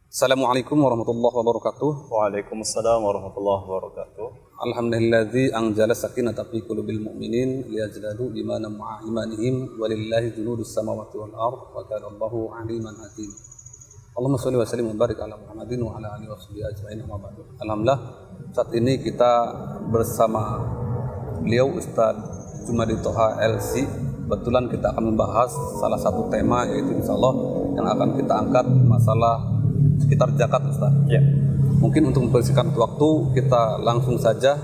Assalamualaikum warahmatullahi wabarakatuh. Waalaikumsalam warahmatullahi wabarakatuh. Alhamdulilladzi anzala sakinata fi qulubil mu'minin liyazdadu imanan ma'a imanihim walillahi junudus samawati wal ard wa kana Allahu 'aliman hakim. Allahumma shalli wa sallim wa barik ala Muhammadin wa ala alihi washabihi ajmain amma ba'du. Alhamdulillah saat ini kita bersama beliau Ustaz Jumadi Toha LC. Kebetulan kita akan membahas salah satu tema, yaitu insyaallah yang akan kita angkat masalah sekitar zakat, Ustaz. Ya. Mungkin untuk mempersingkat waktu, kita langsung saja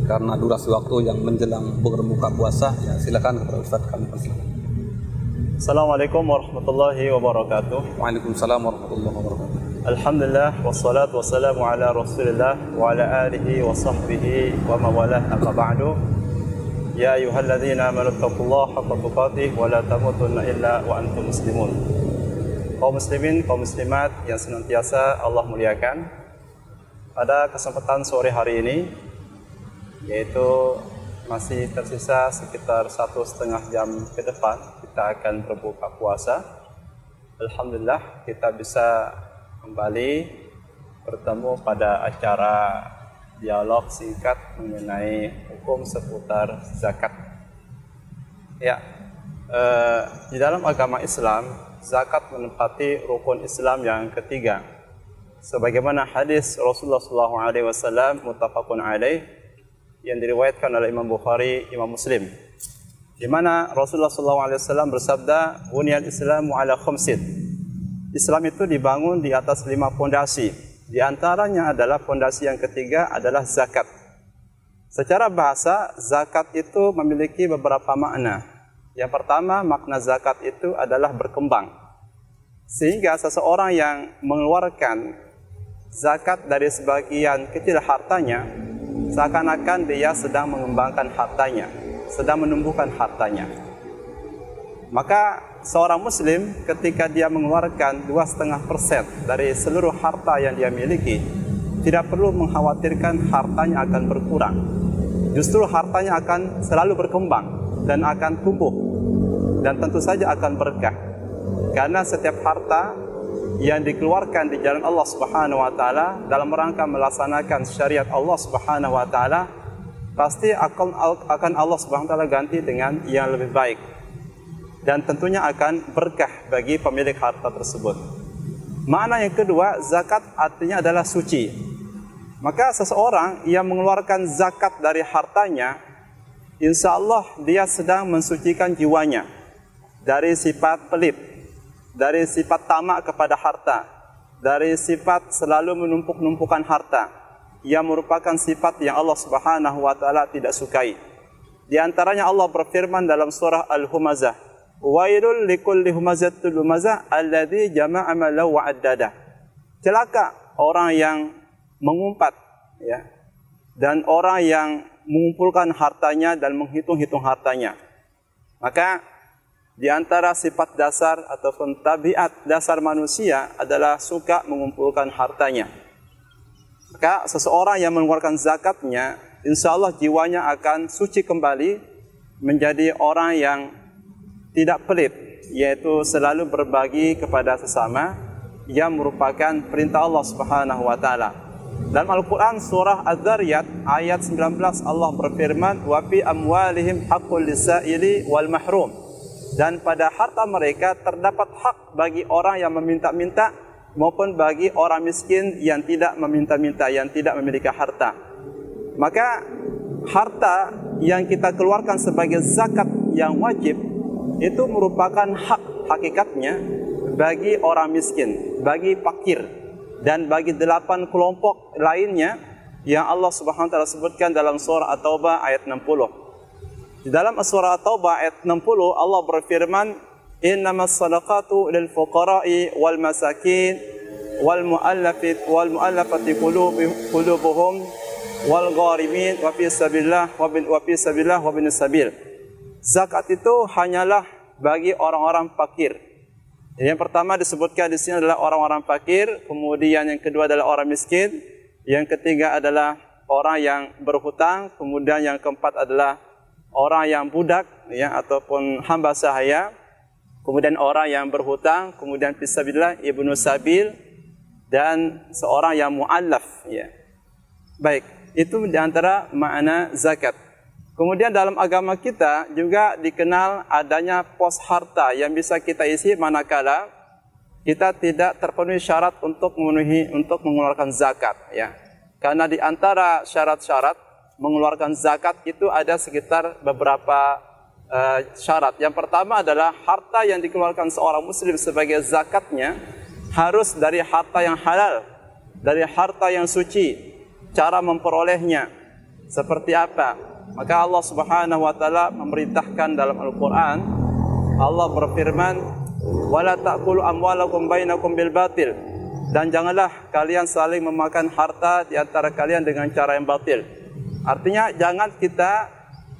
karena durasi waktu yang menjelang berbuka puasa. Ya, silakan kepada Ustaz, kami persilakan. Assalamualaikum warahmatullahi wabarakatuh. Waalaikumsalam warahmatullahi wabarakatuh. Alhamdulillah wassalatu wassalamu ala Rasulillah wa ala alihi wa sahbihi wa mawalah amma ba'du. Ya ayyuhalladzina amanu taqullaha haqqa tuqatih wa la tamutunna illa wa antum muslimun. Kaum muslimin, kaum muslimat yang senantiasa Allah muliakan, pada kesempatan sore hari ini, yaitu masih tersisa sekitar 1,5 jam ke depan kita akan berbuka puasa. Alhamdulillah kita bisa kembali bertemu pada acara dialog singkat mengenai hukum seputar zakat. Ya, di dalam agama Islam, zakat menempati rukun Islam yang ketiga. Sebagaimana hadis Rasulullah SAW muttafaqun alaih yang diriwayatkan oleh Imam Bukhari, Imam Muslim, di mana Rasulullah SAW bersabda, "Buniyal Islamu ala khamsin." Islam itu dibangun di atas 5 pondasi. Di antaranya adalah pondasi yang ketiga adalah zakat. Secara bahasa, zakat itu memiliki beberapa makna. Yang pertama, makna zakat itu adalah berkembang. Sehingga seseorang yang mengeluarkan zakat dari sebagian kecil hartanya, seakan-akan dia sedang mengembangkan hartanya, sedang menumbuhkan hartanya. Maka seorang muslim ketika dia mengeluarkan 2,5% dari seluruh harta yang dia miliki, tidak perlu mengkhawatirkan hartanya akan berkurang. Justru hartanya akan selalu berkembang dan akan tumbuh, dan tentu saja akan berkah. Karena setiap harta yang dikeluarkan di jalan Allah Subhanahu wa taala dalam rangka melaksanakan syariat Allah Subhanahu wa taala, pasti akan Allah Subhanahu wa taala ganti dengan yang lebih baik. Dan tentunya akan berkah bagi pemilik harta tersebut. Makna yang kedua, zakat artinya adalah suci. Maka seseorang yang mengeluarkan zakat dari hartanya, insya Allah dia sedang mensucikan jiwanya dari sifat pelit, dari sifat tamak kepada harta, dari sifat selalu menumpuk-numpukan harta, yang merupakan sifat yang Allah Subhanahu wa taala tidak sukai. Di antaranya Allah berfirman dalam surah Al-Humazah, "Wailul likulli humazatil lumazah alladzi jama'a malahu wa addada." Celaka orang yang mengumpat, ya, dan orang yang mengumpulkan hartanya dan menghitung-hitung hartanya. Maka di antara sifat dasar ataupun tabiat dasar manusia adalah suka mengumpulkan hartanya. Maka seseorang yang mengeluarkan zakatnya, insya Allah jiwanya akan suci kembali menjadi orang yang tidak pelit, yaitu selalu berbagi kepada sesama, yang merupakan perintah Allah Subhanahu wa taala. Dalam Al-Quran surah Az-Zariyat ayat 19 Allah berfirman, "Wa fi amwalihim haqqul lisaili wal mahrum." Dan pada harta mereka terdapat hak bagi orang yang meminta-minta maupun bagi orang miskin yang tidak meminta-minta, yang tidak memiliki harta. Maka harta yang kita keluarkan sebagai zakat yang wajib itu merupakan hak hakikatnya bagi orang miskin, bagi fakir, dan bagi 8 kelompok lainnya yang Allah Subhanahu wa taala sebutkan dalam surah At-Taubah ayat 60. Di dalam surah At-Taubah ayat 60 Allah berfirman, "Innamas shadaqatu lil fuqara'i wal masakin wal mu'allafati qulubuhum wal gharimin wa fi sabilillah wa bin sabil." Zakat itu hanyalah bagi orang-orang fakir. Yang pertama disebutkan di sini adalah orang-orang fakir, kemudian yang kedua adalah orang miskin, yang ketiga adalah orang yang berhutang, kemudian yang keempat adalah orang yang budak, ya, ataupun hamba sahaya, kemudian orang yang berhutang, kemudian fisabilillah ibnu sabil, dan seorang yang mu'allaf, ya. Baik, itu di antara makna zakat. Kemudian dalam agama kita juga dikenal adanya pos harta yang bisa kita isi manakala kita tidak terpenuhi syarat untuk mengeluarkan zakat, ya. Karena di antara syarat-syarat mengeluarkan zakat itu ada sekitar beberapa syarat. Yang pertama adalah harta yang dikeluarkan seorang muslim sebagai zakatnya harus dari harta yang halal, dari harta yang suci. Cara memperolehnya seperti apa? Maka Allah Subhanahu wa taala memerintahkan dalam Al-Qur'an, Allah berfirman, "Wala ta'kulu amwalakum bainakum bil batil." Dan janganlah kalian saling memakan harta di antara kalian dengan cara yang batil. Artinya jangan kita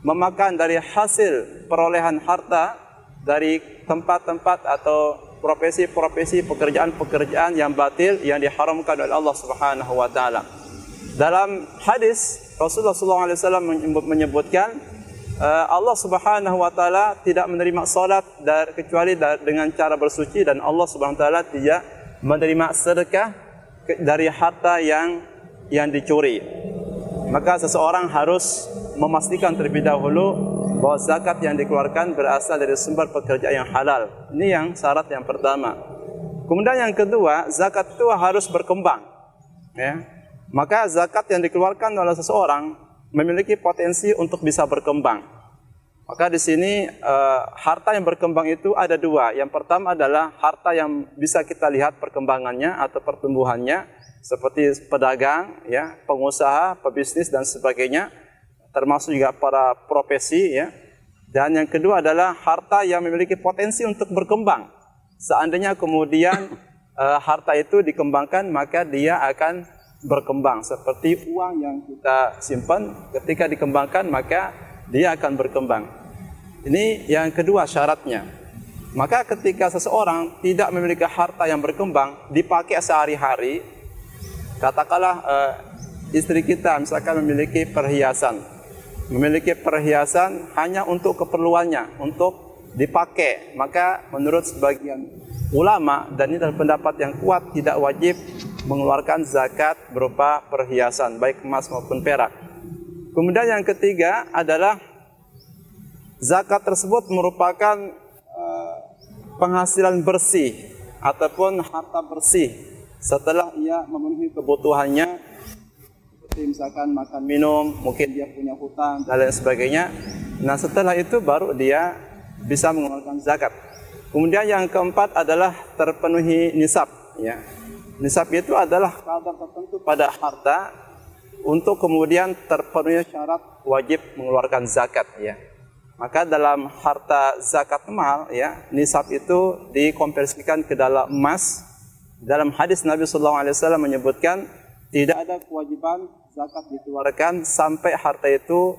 memakan dari hasil perolehan harta dari tempat-tempat atau profesi-profesi, pekerjaan-pekerjaan yang batil yang diharamkan oleh Allah Subhanahu wa taala. Dalam hadis Rasulullah SAW menyebutkan Allah Subhanahu wa taala tidak menerima salat kecuali dengan cara bersuci, dan Allah Subhanahu wa taala tidak menerima sedekah dari harta yang dicuri. Maka seseorang harus memastikan terlebih dahulu bahwa zakat yang dikeluarkan berasal dari sumber pekerjaan yang halal. Ini yang syarat yang pertama. Kemudian yang kedua, zakat itu harus berkembang, ya. Maka zakat yang dikeluarkan oleh seseorang memiliki potensi untuk bisa berkembang. Maka di sini harta yang berkembang itu ada dua. Yang pertama adalah harta yang bisa kita lihat perkembangannya atau pertumbuhannya, seperti pedagang, ya, pengusaha, pebisnis dan sebagainya, termasuk juga para profesi, ya. Dan yang kedua adalah harta yang memiliki potensi untuk berkembang. Seandainya kemudian harta itu dikembangkan, maka dia akan berkembang. Seperti uang yang kita simpan, ketika dikembangkan maka dia akan berkembang. Ini yang kedua syaratnya. Maka ketika seseorang tidak memiliki harta yang berkembang, dipakai sehari-hari, katakanlah istri kita misalkan memiliki perhiasan hanya untuk keperluannya, untuk dipakai, maka menurut sebagian ulama, dan ini adalah pendapat yang kuat, tidak wajib mengeluarkan zakat berupa perhiasan, baik emas maupun perak. Kemudian yang ketiga adalah zakat tersebut merupakan penghasilan bersih ataupun harta bersih setelah ia memenuhi kebutuhannya, seperti misalkan makan minum, mungkin dia punya hutang dan lain sebagainya. Nah, setelah itu baru dia bisa mengeluarkan zakat. Kemudian yang keempat adalah terpenuhi nisab, ya. Nisab itu adalah kadar tertentu pada harta untuk kemudian terpenuhi syarat wajib mengeluarkan zakat, ya. Maka dalam harta zakat mal, ya, nisab itu dikonversikan ke dalam emas. Dalam hadis Nabi SAW menyebutkan tidak ada kewajiban zakat dikeluarkan sampai harta itu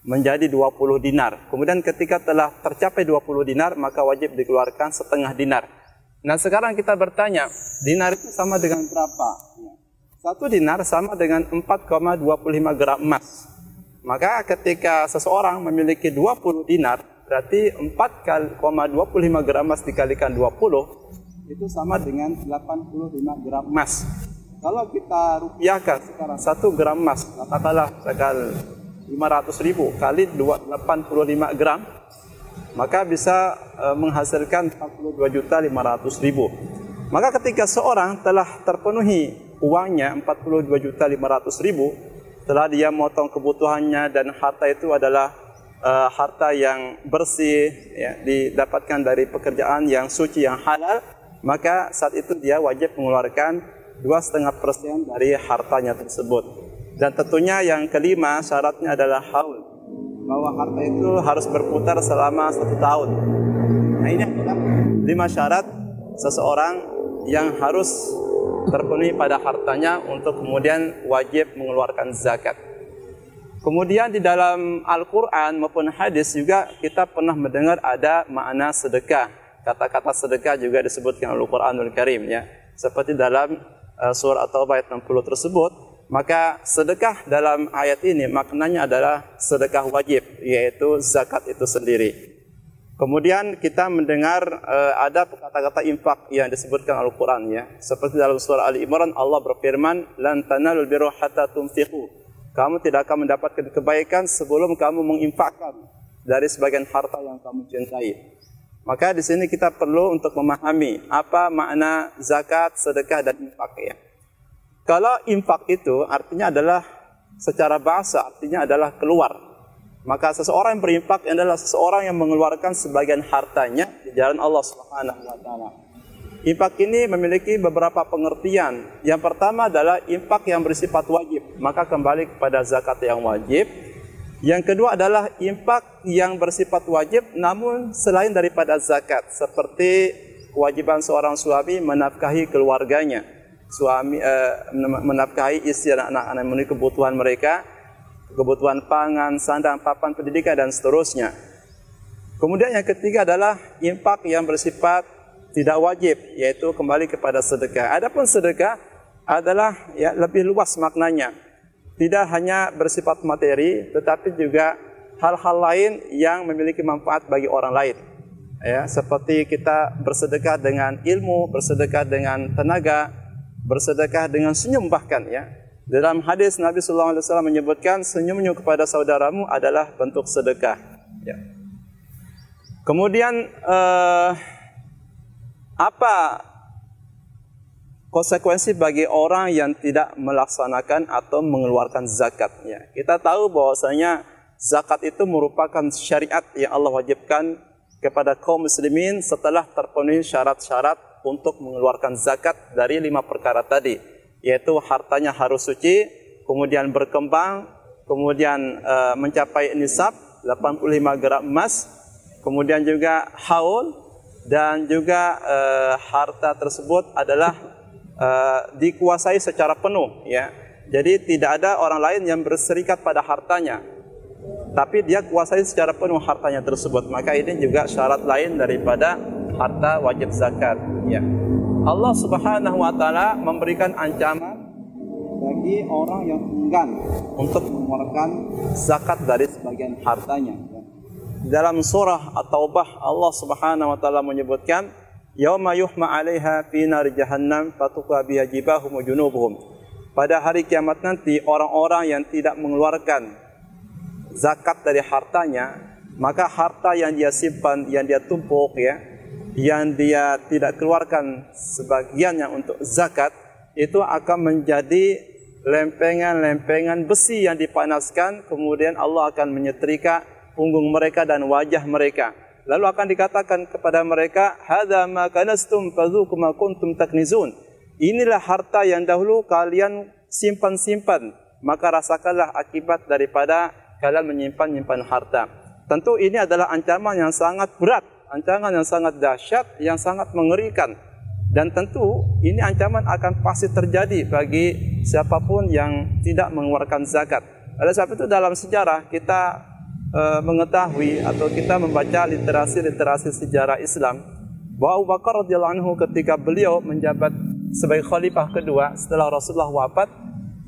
menjadi 20 dinar. Kemudian ketika telah tercapai 20 dinar, maka wajib dikeluarkan setengah dinar. Nah, sekarang kita bertanya, dinar itu sama dengan berapa? Satu dinar sama dengan 4,25 gram emas. Maka ketika seseorang memiliki 20 dinar, berarti 4,25 gram emas dikalikan 20, itu sama dengan 85 gram emas. Kalau kita rupiahkan sekarang 1 gram emas, katakanlah sekali 500.000 kali 85 gram, maka bisa menghasilkan 42.500.000. Maka ketika seorang telah terpenuhi uangnya 42.500.000, setelah dia memotong kebutuhannya dan harta itu adalah harta yang bersih, ya, didapatkan dari pekerjaan yang suci, yang halal, maka saat itu dia wajib mengeluarkan 2,5% dari hartanya tersebut. Dan tentunya yang kelima syaratnya adalah haul, bahwa harta itu harus berputar selama 1 tahun. Nah, ini adalah 5 syarat seseorang yang harus terpenuhi pada hartanya untuk kemudian wajib mengeluarkan zakat. Kemudian di dalam Al-Quran maupun hadis juga kita pernah mendengar ada makna sedekah. Kata-kata sedekah juga disebutkan oleh Al-Quranul Karim, ya. Seperti dalam surah At-Taubah ayat 60 tersebut. Maka sedekah dalam ayat ini maknanya adalah sedekah wajib, yaitu zakat itu sendiri. Kemudian kita mendengar ada kata-kata infak yang disebutkan Al-Quran ya. Seperti dalam surah Ali Imran Allah berfirman, "Lan tanalul birra hatta tunfiqu." Kamu tidak akan mendapatkan kebaikan sebelum kamu menginfakkan dari sebagian harta yang kamu cintai. Maka di sini kita perlu untuk memahami apa makna zakat, sedekah dan infak ya. Kalau infak itu artinya adalah secara bahasa artinya adalah keluar. Maka seseorang yang berinfak adalah seseorang yang mengeluarkan sebagian hartanya di jalan Allah Subhanahu wa taala. Infak ini memiliki beberapa pengertian. Yang pertama adalah infak yang bersifat wajib, maka kembali kepada zakat yang wajib. Yang kedua adalah infak yang bersifat wajib namun selain daripada zakat, seperti kewajiban seorang suami menafkahi keluarganya, menafkahi istri dan anak-anak, memenuhi kebutuhan mereka, kebutuhan pangan, sandang, papan, pendidikan dan seterusnya. Kemudian yang ketiga adalah infak yang bersifat tidak wajib, yaitu kembali kepada sedekah. Adapun sedekah adalah ya lebih luas maknanya. Tidak hanya bersifat materi, tetapi juga hal-hal lain yang memiliki manfaat bagi orang lain. Ya, seperti kita bersedekah dengan ilmu, bersedekah dengan tenaga, bersedekah dengan senyum bahkan ya. Dalam hadis Nabi sallallahu alaihi wasallam menyebutkan senyumnya kepada saudaramu adalah bentuk sedekah. Ya. Kemudian apa konsekuensi bagi orang yang tidak melaksanakan atau mengeluarkan zakatnya? Kita tahu bahwasanya zakat itu merupakan syariat yang Allah wajibkan kepada kaum muslimin setelah terpenuhi syarat-syarat untuk mengeluarkan zakat dari 5 perkara tadi. Yaitu hartanya harus suci, kemudian berkembang, kemudian mencapai nisab 85 gram emas, kemudian juga haul, dan juga harta tersebut adalah dikuasai secara penuh ya. Jadi tidak ada orang lain yang berserikat pada hartanya, tapi dia kuasai secara penuh hartanya tersebut. Maka ini juga syarat lain daripada harta wajib zakat ya. Allah Subhanahu wa taala memberikan ancaman bagi orang yang enggan untuk mengeluarkan zakat dari sebagian hartanya. Dalam surah At-Taubah Allah Subhanahu wa taala menyebutkan, "Yauma yuhma 'alaiha fi nar jahannam fatuqa biha jibahum wa junubuhum." Pada hari kiamat nanti orang-orang yang tidak mengeluarkan zakat dari hartanya, maka harta yang dia simpan, yang dia tumpuk ya, yang dia tidak keluarkan sebagiannya untuk zakat, itu akan menjadi lempengan-lempengan besi yang dipanaskan, kemudian Allah akan menyetrika punggung mereka dan wajah mereka. Lalu akan dikatakan kepada mereka, "Hadza ma kanastum fadzuqu ma kuntum taknizun." Inilah harta yang dahulu kalian simpan-simpan, maka rasakanlah akibat daripada kalian menyimpan-nyimpan harta. Tentu ini adalah ancaman yang sangat berat, ancaman yang sangat dahsyat, yang sangat mengerikan. Dan tentu ini ancaman akan pasti terjadi bagi siapapun yang tidak mengeluarkan zakat. Oleh sebab itu dalam sejarah kita mengetahui atau kita membaca literasi sejarah Islam bahwa Abu Bakar radhiyallahu anhu ketika beliau menjabat sebagai khalifah kedua setelah Rasulullah wafat,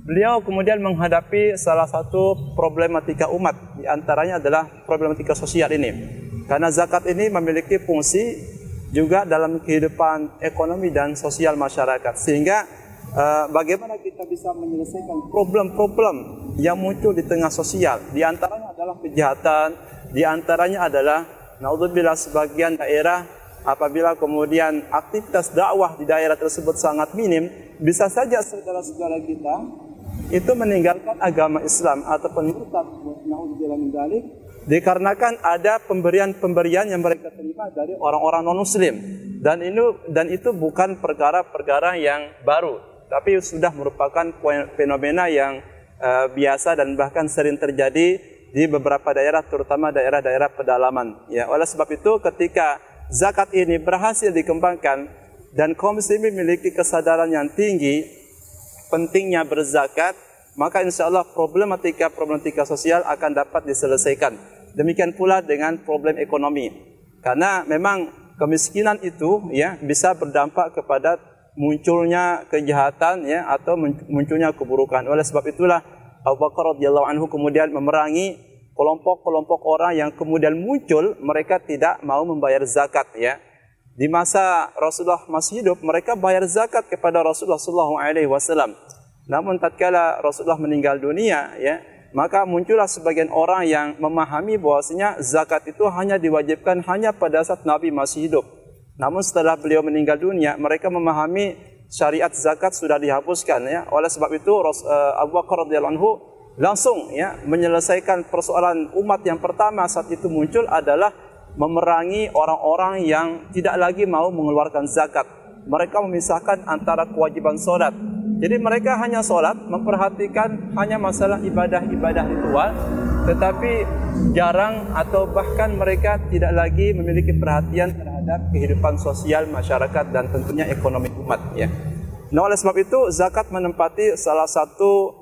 beliau kemudian menghadapi salah satu problematika umat, di antaranya adalah problematika sosial ini. Karena zakat ini memiliki fungsi juga dalam kehidupan ekonomi dan sosial masyarakat. Sehingga bagaimana kita bisa menyelesaikan problem-problem yang muncul di tengah sosial. Di antaranya adalah kejahatan, di antaranya adalah naudzubillah sebagian daerah apabila kemudian aktivitas dakwah di daerah tersebut sangat minim, bisa saja saudara-saudara kita itu meninggalkan agama Islam ataupun murtad, naudzubillah min dzalik, dikarenakan ada pemberian-pemberian yang mereka terima dari orang-orang non-muslim. Dan itu bukan perkara-perkara yang baru, tapi sudah merupakan fenomena yang biasa dan bahkan sering terjadi di beberapa daerah, terutama daerah-daerah pedalaman. Ya, oleh sebab itu ketika zakat ini berhasil dikembangkan dan kaum muslimin memiliki kesadaran yang tinggi pentingnya berzakat, maka insya Allah problematika sosial akan dapat diselesaikan. Demikian pula dengan problem ekonomi. Karena memang kemiskinan itu ya bisa berdampak kepada munculnya kejahatan ya atau munculnya keburukan. Oleh sebab itulah Abu Bakar radhiyallahu anhu kemudian memerangi kelompok-kelompok orang yang kemudian muncul, mereka tidak mau membayar zakat ya. Di masa Rasulullah masih hidup, mereka bayar zakat kepada Rasulullah SAW. Namun tatkala Rasulullah meninggal dunia ya, maka muncullah sebagian orang yang memahami bahwasanya zakat itu hanya diwajibkan hanya pada saat Nabi masih hidup. Namun setelah beliau meninggal dunia, mereka memahami syariat zakat sudah dihapuskan ya. Oleh sebab itu Abu Bakar radhiyallahu anhu langsung ya menyelesaikan persoalan umat yang pertama saat itu muncul adalah memerangi orang-orang yang tidak lagi mau mengeluarkan zakat. Mereka memisahkan antara kewajiban sholat. Jadi mereka hanya sholat, memperhatikan hanya masalah ibadah-ibadah ritual, tetapi jarang atau bahkan mereka tidak lagi memiliki perhatian terhadap kehidupan sosial masyarakat dan tentunya ekonomi umat ya. Nah, oleh sebab itu zakat menempati salah satu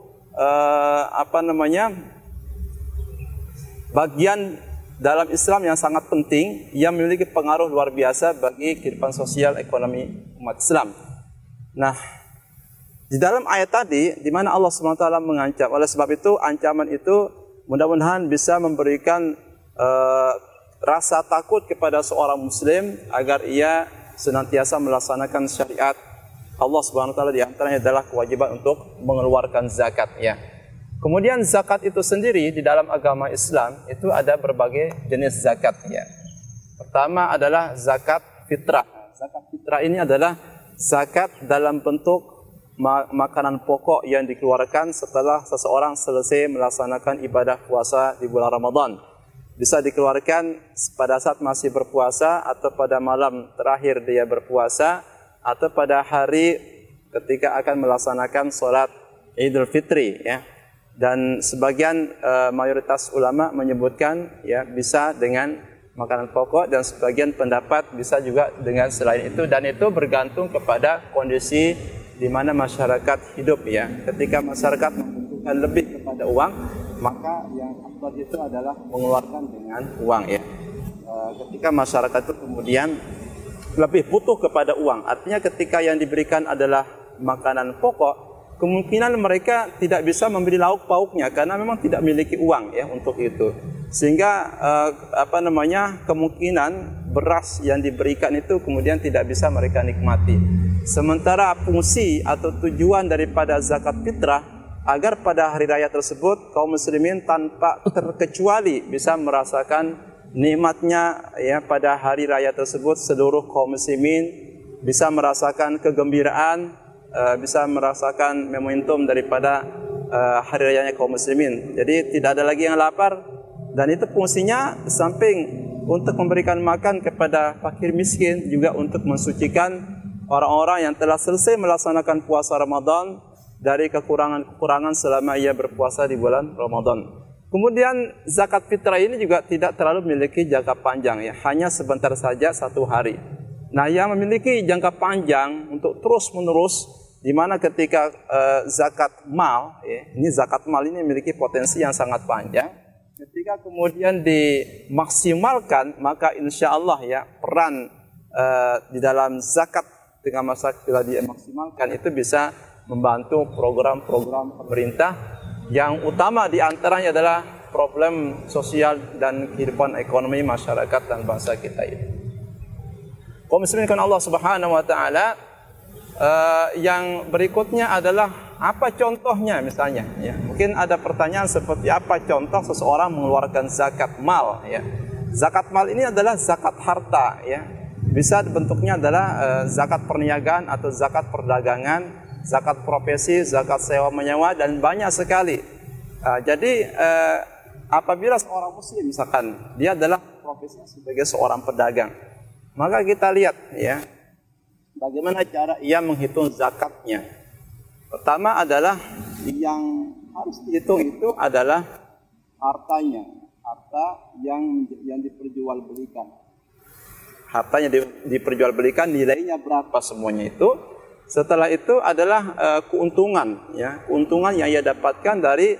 bagian dalam Islam yang sangat penting, yang memiliki pengaruh luar biasa bagi kehidupan sosial ekonomi umat Islam. Nah, di dalam ayat tadi, di mana Allah SWT mengancam, oleh sebab itu ancaman itu mudah-mudahan bisa memberikan rasa takut kepada seorang Muslim agar ia senantiasa melaksanakan syariat Allah SWT. Di antaranya adalah kewajiban untuk mengeluarkan zakat ya. Kemudian zakat itu sendiri di dalam agama Islam itu ada berbagai jenis zakat ya. Pertama adalah zakat fitrah. Zakat fitrah ini adalah zakat dalam bentuk makanan pokok yang dikeluarkan setelah seseorang selesai melaksanakan ibadah puasa di bulan Ramadan. Bisa dikeluarkan pada saat masih berpuasa atau pada malam terakhir dia berpuasa atau pada hari ketika akan melaksanakan sholat Idul Fitri ya. Dan sebagian mayoritas ulama menyebutkan ya bisa dengan makanan pokok, dan sebagian pendapat bisa juga dengan selain itu, dan itu bergantung kepada kondisi di mana masyarakat hidup ya. Ketika masyarakat membutuhkan lebih kepada uang, maka yang afdal itu adalah mengeluarkan dengan uang ya. Ketika masyarakat itu kemudian lebih butuh kepada uang, artinya ketika yang diberikan adalah makanan pokok, kemungkinan mereka tidak bisa membeli lauk pauknya karena memang tidak memiliki uang ya untuk itu. Sehingga kemungkinan beras yang diberikan itu kemudian tidak bisa mereka nikmati. Sementara fungsi atau tujuan daripada zakat fitrah agar pada hari raya tersebut kaum muslimin tanpa terkecuali bisa merasakan nikmatnya ya pada hari raya tersebut. Seluruh kaum muslimin bisa merasakan kegembiraan, bisa merasakan momentum daripada hari rayanya kaum muslimin. Jadi tidak ada lagi yang lapar, dan itu fungsinya samping untuk memberikan makan kepada fakir miskin, juga untuk mensucikan orang-orang yang telah selesai melaksanakan puasa Ramadan dari kekurangan-kekurangan selama ia berpuasa di bulan Ramadan. Kemudian zakat fitrah ini juga tidak terlalu memiliki jangka panjang ya, hanya sebentar saja, 1 hari. Nah, yang memiliki jangka panjang untuk terus-menerus, di mana ketika zakat mal, ya, ini zakat mal ini memiliki potensi yang sangat panjang. Ketika kemudian dimaksimalkan, maka insya Allah ya peran di dalam zakat dengan masa telah dimaksimalkan itu bisa membantu program-program pemerintah, yang utama di antaranya adalah problem sosial dan kehidupan ekonomi masyarakat dan bangsa kita ini. Kaum muslimin Allah Subhanahu wa taala, yang berikutnya adalah apa contohnya misalnya ya. Mungkin ada pertanyaan seperti apa contoh seseorang mengeluarkan zakat mal ya. Zakat mal ini adalah zakat harta ya. Bisa bentuknya adalah zakat perniagaan atau zakat perdagangan, zakat profesi, zakat sewa menyewa, dan banyak sekali. Jadi apabila seorang muslim misalkan dia adalah profesinya sebagai seorang pedagang, maka kita lihat ya bagaimana cara ia menghitung zakatnya. Pertama adalah yang harus dihitung itu adalah hartanya, harta yang diperjualbelikan. Hartanya diperjualbelikan, nilainya berapa semuanya itu. Setelah itu adalah keuntungan, ya, keuntungan yang ia dapatkan dari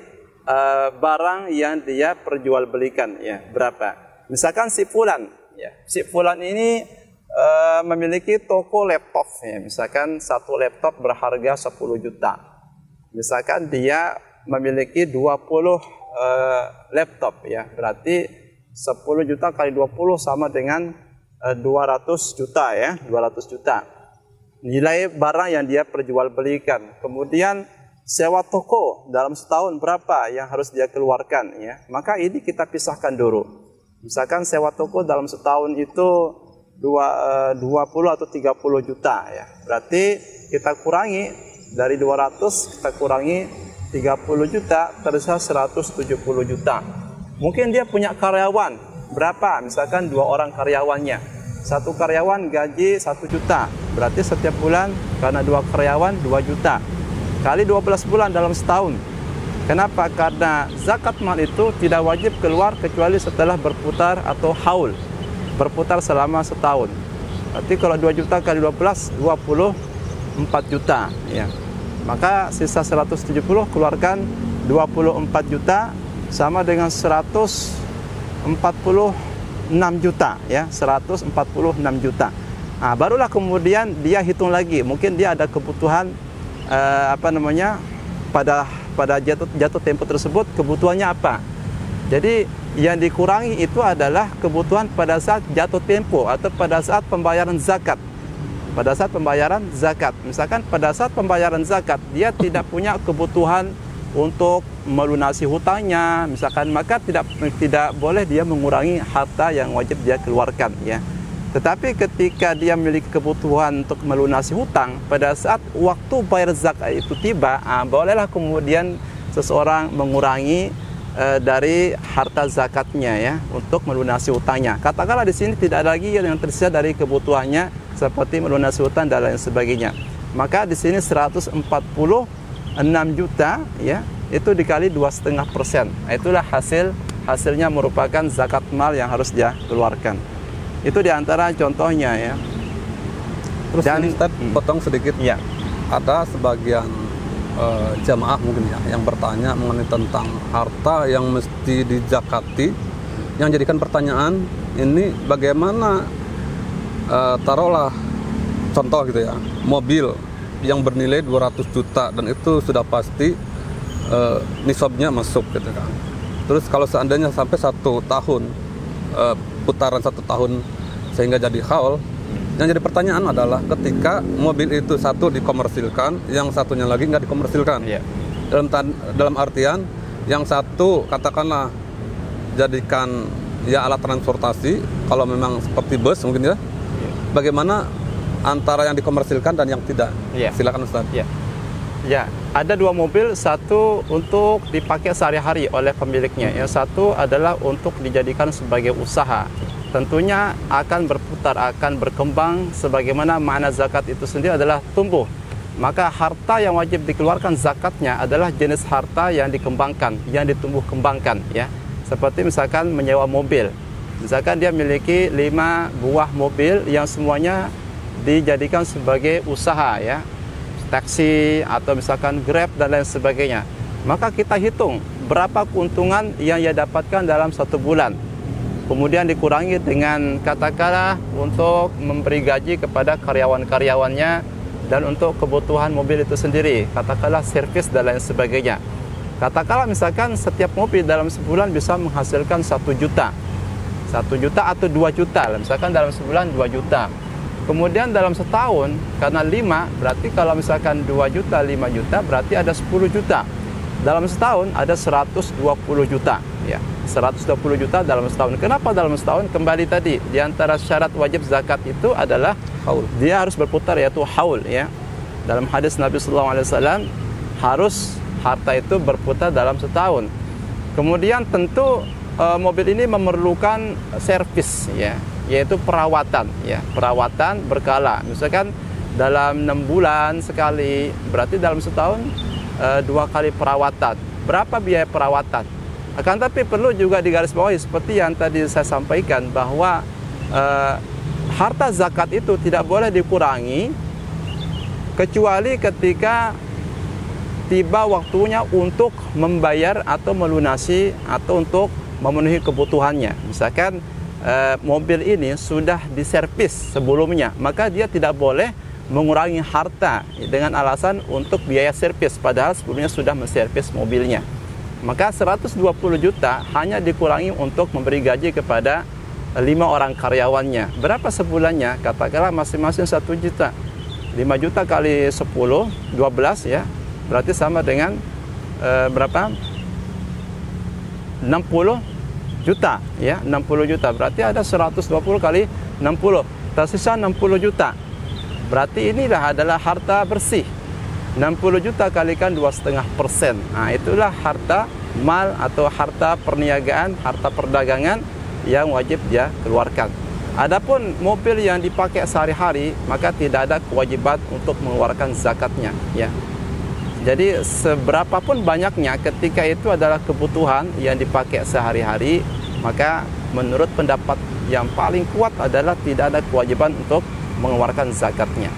barang yang dia perjualbelikan, ya, berapa. Misalkan si fulan, ya, si fulan ini memiliki toko laptop, ya. Misalkan satu laptop berharga 10 juta. Misalkan dia memiliki 20 laptop ya. Berarti 10 juta kali 20 sama dengan 200 juta ya, 200 juta. Nilai barang yang dia perjualbelikan. Kemudian sewa toko dalam setahun berapa yang harus dia keluarkan ya. Maka ini kita pisahkan dulu. Misalkan sewa toko dalam setahun itu 20 atau 30 juta ya. Berarti kita kurangi dari 200, kita kurangi 30 juta, tersisa 170 juta. Mungkin dia punya karyawan, berapa? Misalkan 2 orang karyawannya. Satu karyawan gaji 1 juta, berarti setiap bulan karena 2 karyawan 2 juta. Kali 12 bulan dalam setahun. Kenapa? Karena zakat mal itu tidak wajib keluar kecuali setelah berputar atau haul. Berputar selama setahun. Berarti kalau 2 juta kali 12, 24 juta. Ya. Maka sisa 170 keluarkan 24 juta sama dengan 146 juta ya, 146 juta. Nah, barulah kemudian dia hitung lagi, mungkin dia ada kebutuhan pada jatuh tempo tersebut kebutuhannya apa. Jadi yang dikurangi itu adalah kebutuhan pada saat jatuh tempo atau pada saat pembayaran zakat. Pada saat pembayaran zakat, misalkan pada saat pembayaran zakat dia tidak punya kebutuhan untuk melunasi hutangnya, misalkan, maka tidak boleh dia mengurangi harta yang wajib dia keluarkan ya. Tetapi ketika dia memiliki kebutuhan untuk melunasi hutang, pada saat waktu bayar zakat itu tiba, bolehlah kemudian seseorang mengurangi dari harta zakatnya ya untuk melunasi hutangnya. Katakanlah di sini tidak ada lagi yang tersisa dari kebutuhannya seperti melunasi hutang dan lain sebagainya. Maka di sini 146 juta ya, itu dikali 2,5%. Itulah hasilnya merupakan zakat mal yang harus dia keluarkan. Itu diantara contohnya ya. Terus dan, ini Ustaz, potong sedikit ya. Ada sebagian jamaah mungkin ya yang bertanya mengenai tentang harta yang mesti dizakati, yang jadikan pertanyaan ini bagaimana taruhlah contoh gitu ya, mobil yang bernilai 200 juta dan itu sudah pasti nisabnya masuk gitu kan. Terus kalau seandainya sampai 1 tahun putaran 1 tahun sehingga jadi haul, yang jadi pertanyaan adalah ketika mobil itu satu dikomersilkan, yang satunya lagi nggak dikomersilkan. Yeah. Dalam artian yang satu katakanlah jadikan ya alat transportasi, kalau memang seperti bus mungkin ya. Yeah. Bagaimana antara yang dikomersilkan dan yang tidak? Yeah. Silakan Ustaz. Yeah. Ya, ada 2 mobil, satu untuk dipakai sehari-hari oleh pemiliknya, yang satu adalah untuk dijadikan sebagai usaha. Tentunya akan berputar, akan berkembang, sebagaimana makna zakat itu sendiri adalah tumbuh. Maka harta yang wajib dikeluarkan zakatnya adalah jenis harta yang dikembangkan, yang ditumbuh kembangkan ya. Seperti misalkan menyewa mobil. Misalkan dia memiliki 5 buah mobil yang semuanya dijadikan sebagai usaha ya. Taksi atau misalkan Grab dan lain sebagainya. Maka kita hitung berapa keuntungan yang ia dapatkan dalam 1 bulan. Kemudian dikurangi dengan katakanlah untuk memberi gaji kepada karyawan-karyawannya dan untuk kebutuhan mobil itu sendiri, katakanlah servis dan lain sebagainya. Katakanlah misalkan setiap mobil dalam sebulan bisa menghasilkan 1 juta. 1 juta atau 2 juta, misalkan dalam sebulan 2 juta. Kemudian dalam setahun, karena 5, berarti kalau misalkan 2 juta, 5 juta, berarti ada 10 juta. Dalam setahun ada 120 juta. Ya, 120 juta dalam setahun. Kenapa dalam setahun? Kembali tadi, di antara syarat wajib zakat itu adalah haul. Dia harus berputar, yaitu haul. Ya. Dalam hadis Nabi SAW, harus harta itu berputar dalam setahun. Kemudian tentu mobil ini memerlukan servis, ya, yaitu perawatan ya, perawatan berkala. Misalkan dalam 6 bulan sekali, berarti dalam setahun 2 kali perawatan. Berapa biaya perawatan? Akan tapi perlu juga digarisbawahi seperti yang tadi saya sampaikan, bahwa harta zakat itu tidak boleh dikurangi kecuali ketika tiba waktunya untuk membayar atau melunasi atau untuk memenuhi kebutuhannya. Misalkan mobil ini sudah diservis sebelumnya, maka dia tidak boleh mengurangi harta dengan alasan untuk biaya servis, padahal sebelumnya sudah menservis mobilnya. Maka 120 juta hanya dikurangi untuk memberi gaji kepada 5 orang karyawannya. Berapa sebulannya? Katakanlah masing-masing 1 juta. 5 juta kali 10, 12 ya. Berarti sama dengan berapa? 60 juta ya, 60 juta. Berarti ada 120 kali 60. Tersisa 60 juta. Berarti inilah adalah harta bersih. 60 juta kalikan 2,5%. Nah, itulah harta mal atau harta perniagaan, harta perdagangan yang wajib dia keluarkan. Adapun mobil yang dipakai sehari-hari, maka tidak ada kewajiban untuk mengeluarkan zakatnya, ya. Jadi seberapapun banyaknya, ketika itu adalah kebutuhan yang dipakai sehari-hari, maka menurut pendapat yang paling kuat adalah tidak ada kewajiban untuk mengeluarkan zakatnya.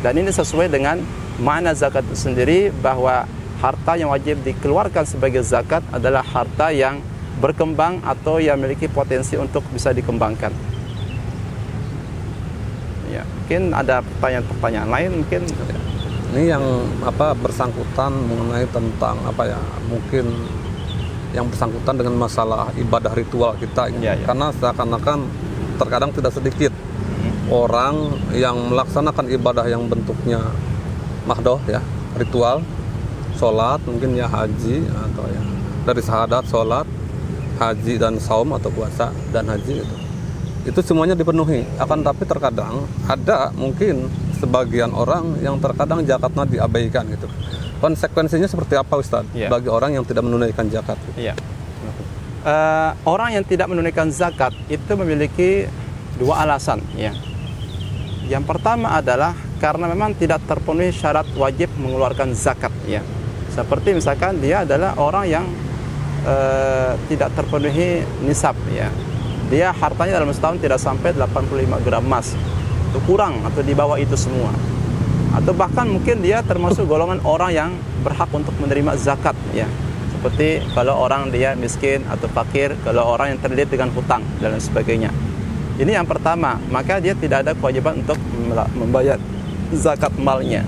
Dan ini sesuai dengan makna zakat itu sendiri, bahwa harta yang wajib dikeluarkan sebagai zakat adalah harta yang berkembang atau yang memiliki potensi untuk bisa dikembangkan. Ya, mungkin ada pertanyaan-pertanyaan lain mungkin. Ini yang bersangkutan mengenai tentang mungkin yang bersangkutan dengan masalah ibadah ritual kita. Ya. Karena seakan-akan terkadang tidak sedikit orang yang melaksanakan ibadah yang bentuknya mahdoh ya, ritual, sholat, mungkin ya haji atau ya dari syahadat, sholat, haji dan saum atau puasa dan haji itu semuanya dipenuhi. Akan tapi terkadang ada mungkin sebagian orang yang terkadang zakatnya diabaikan gitu. Konsekuensinya seperti apa Ustaz bagi orang yang tidak menunaikan zakat? Iya. Orang yang tidak menunaikan zakat itu memiliki dua alasan ya. Yang pertama adalah karena memang tidak terpenuhi syarat wajib mengeluarkan zakat ya. Seperti misalkan dia adalah orang yang tidak terpenuhi nisab ya. Dia hartanya dalam setahun tidak sampai 85 gram emas. Itu kurang atau di bawah itu semua. Atau bahkan mungkin dia termasuk golongan orang yang berhak untuk menerima zakat ya. Seperti kalau orang dia miskin atau fakir, kalau orang yang terlilit dengan hutang dan lain sebagainya. Ini yang pertama, maka dia tidak ada kewajiban untuk membayar zakat malnya.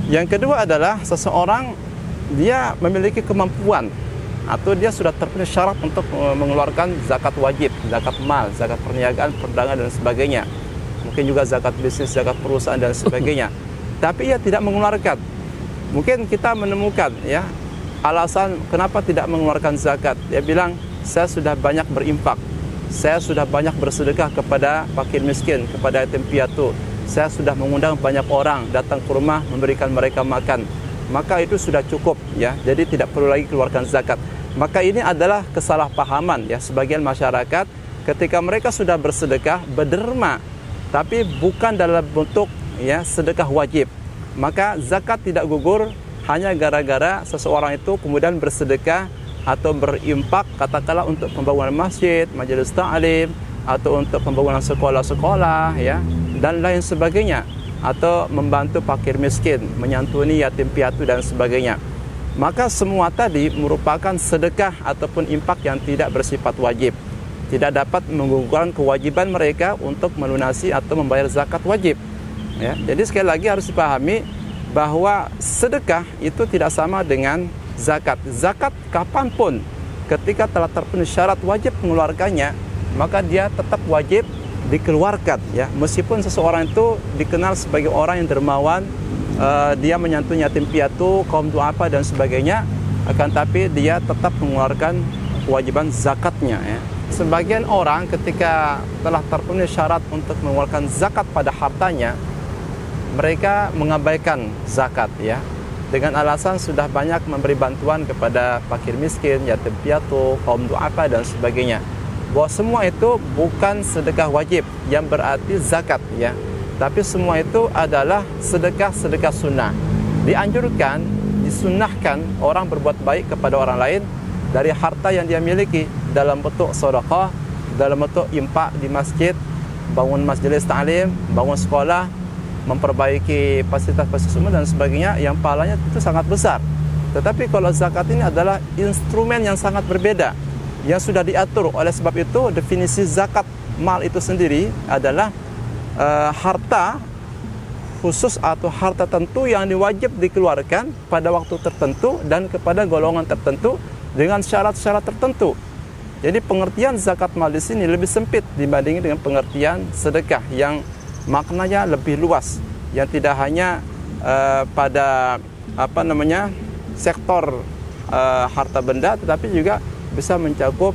Yang kedua adalah seseorang dia memiliki kemampuan atau dia sudah terpenuhi syarat untuk mengeluarkan zakat wajib, zakat mal, zakat perniagaan, perdagangan dan sebagainya. Mungkin juga zakat bisnis, zakat perusahaan dan sebagainya. Tapi ia tidak mengeluarkan. Mungkin kita menemukan ya alasan kenapa tidak mengeluarkan zakat. Dia bilang, saya sudah banyak berinfak. Saya sudah banyak bersedekah kepada fakir miskin, kepada yatim piatu. Saya sudah mengundang banyak orang datang ke rumah memberikan mereka makan. Maka itu sudah cukup ya. Jadi tidak perlu lagi keluarkan zakat. Maka ini adalah kesalahpahaman ya sebagian masyarakat ketika mereka sudah bersedekah, berderma, tapi bukan dalam bentuk ya sedekah wajib. Maka zakat tidak gugur hanya gara-gara seseorang itu kemudian bersedekah atau berimpak katakanlah untuk pembangunan masjid, majelis ta'lim, atau untuk pembangunan sekolah-sekolah ya dan lain sebagainya, atau membantu fakir miskin, menyantuni yatim piatu dan sebagainya. Maka semua tadi merupakan sedekah ataupun impak yang tidak bersifat wajib, tidak dapat menggugurkan kewajiban mereka untuk melunasi atau membayar zakat wajib ya. Jadi sekali lagi harus dipahami bahwa sedekah itu tidak sama dengan zakat. Zakat kapanpun ketika telah terpenuhi syarat wajib mengeluarkannya, maka dia tetap wajib dikeluarkan ya. Meskipun seseorang itu dikenal sebagai orang yang dermawan, dia menyantuni yatim piatu, kaum duafa dan sebagainya, akan tapi dia tetap mengeluarkan kewajiban zakatnya ya. Sebagian orang ketika telah terpenuhi syarat untuk mengeluarkan zakat pada hartanya, mereka mengabaikan zakat ya, dengan alasan sudah banyak memberi bantuan kepada fakir miskin, yatim piatu, kaum duafa dan sebagainya. Bahwa semua itu bukan sedekah wajib yang berarti zakat ya, tapi semua itu adalah sedekah-sedekah sunnah. Dianjurkan, disunnahkan orang berbuat baik kepada orang lain dari harta yang dia miliki dalam bentuk sedekah, dalam bentuk impak di masjid, bangun majelis ta'lim, bangun sekolah, memperbaiki fasilitas-fasilitas umum dan sebagainya, yang pahalanya itu sangat besar. Tetapi kalau zakat ini adalah instrumen yang sangat berbeda, yang sudah diatur. Oleh sebab itu definisi zakat mal itu sendiri adalah harta khusus atau harta tertentu yang diwajib dikeluarkan pada waktu tertentu dan kepada golongan tertentu dengan syarat-syarat tertentu. Jadi pengertian zakat mal di sini lebih sempit dibandingkan dengan pengertian sedekah yang maknanya lebih luas, yang tidak hanya pada sektor harta benda, tetapi juga bisa mencakup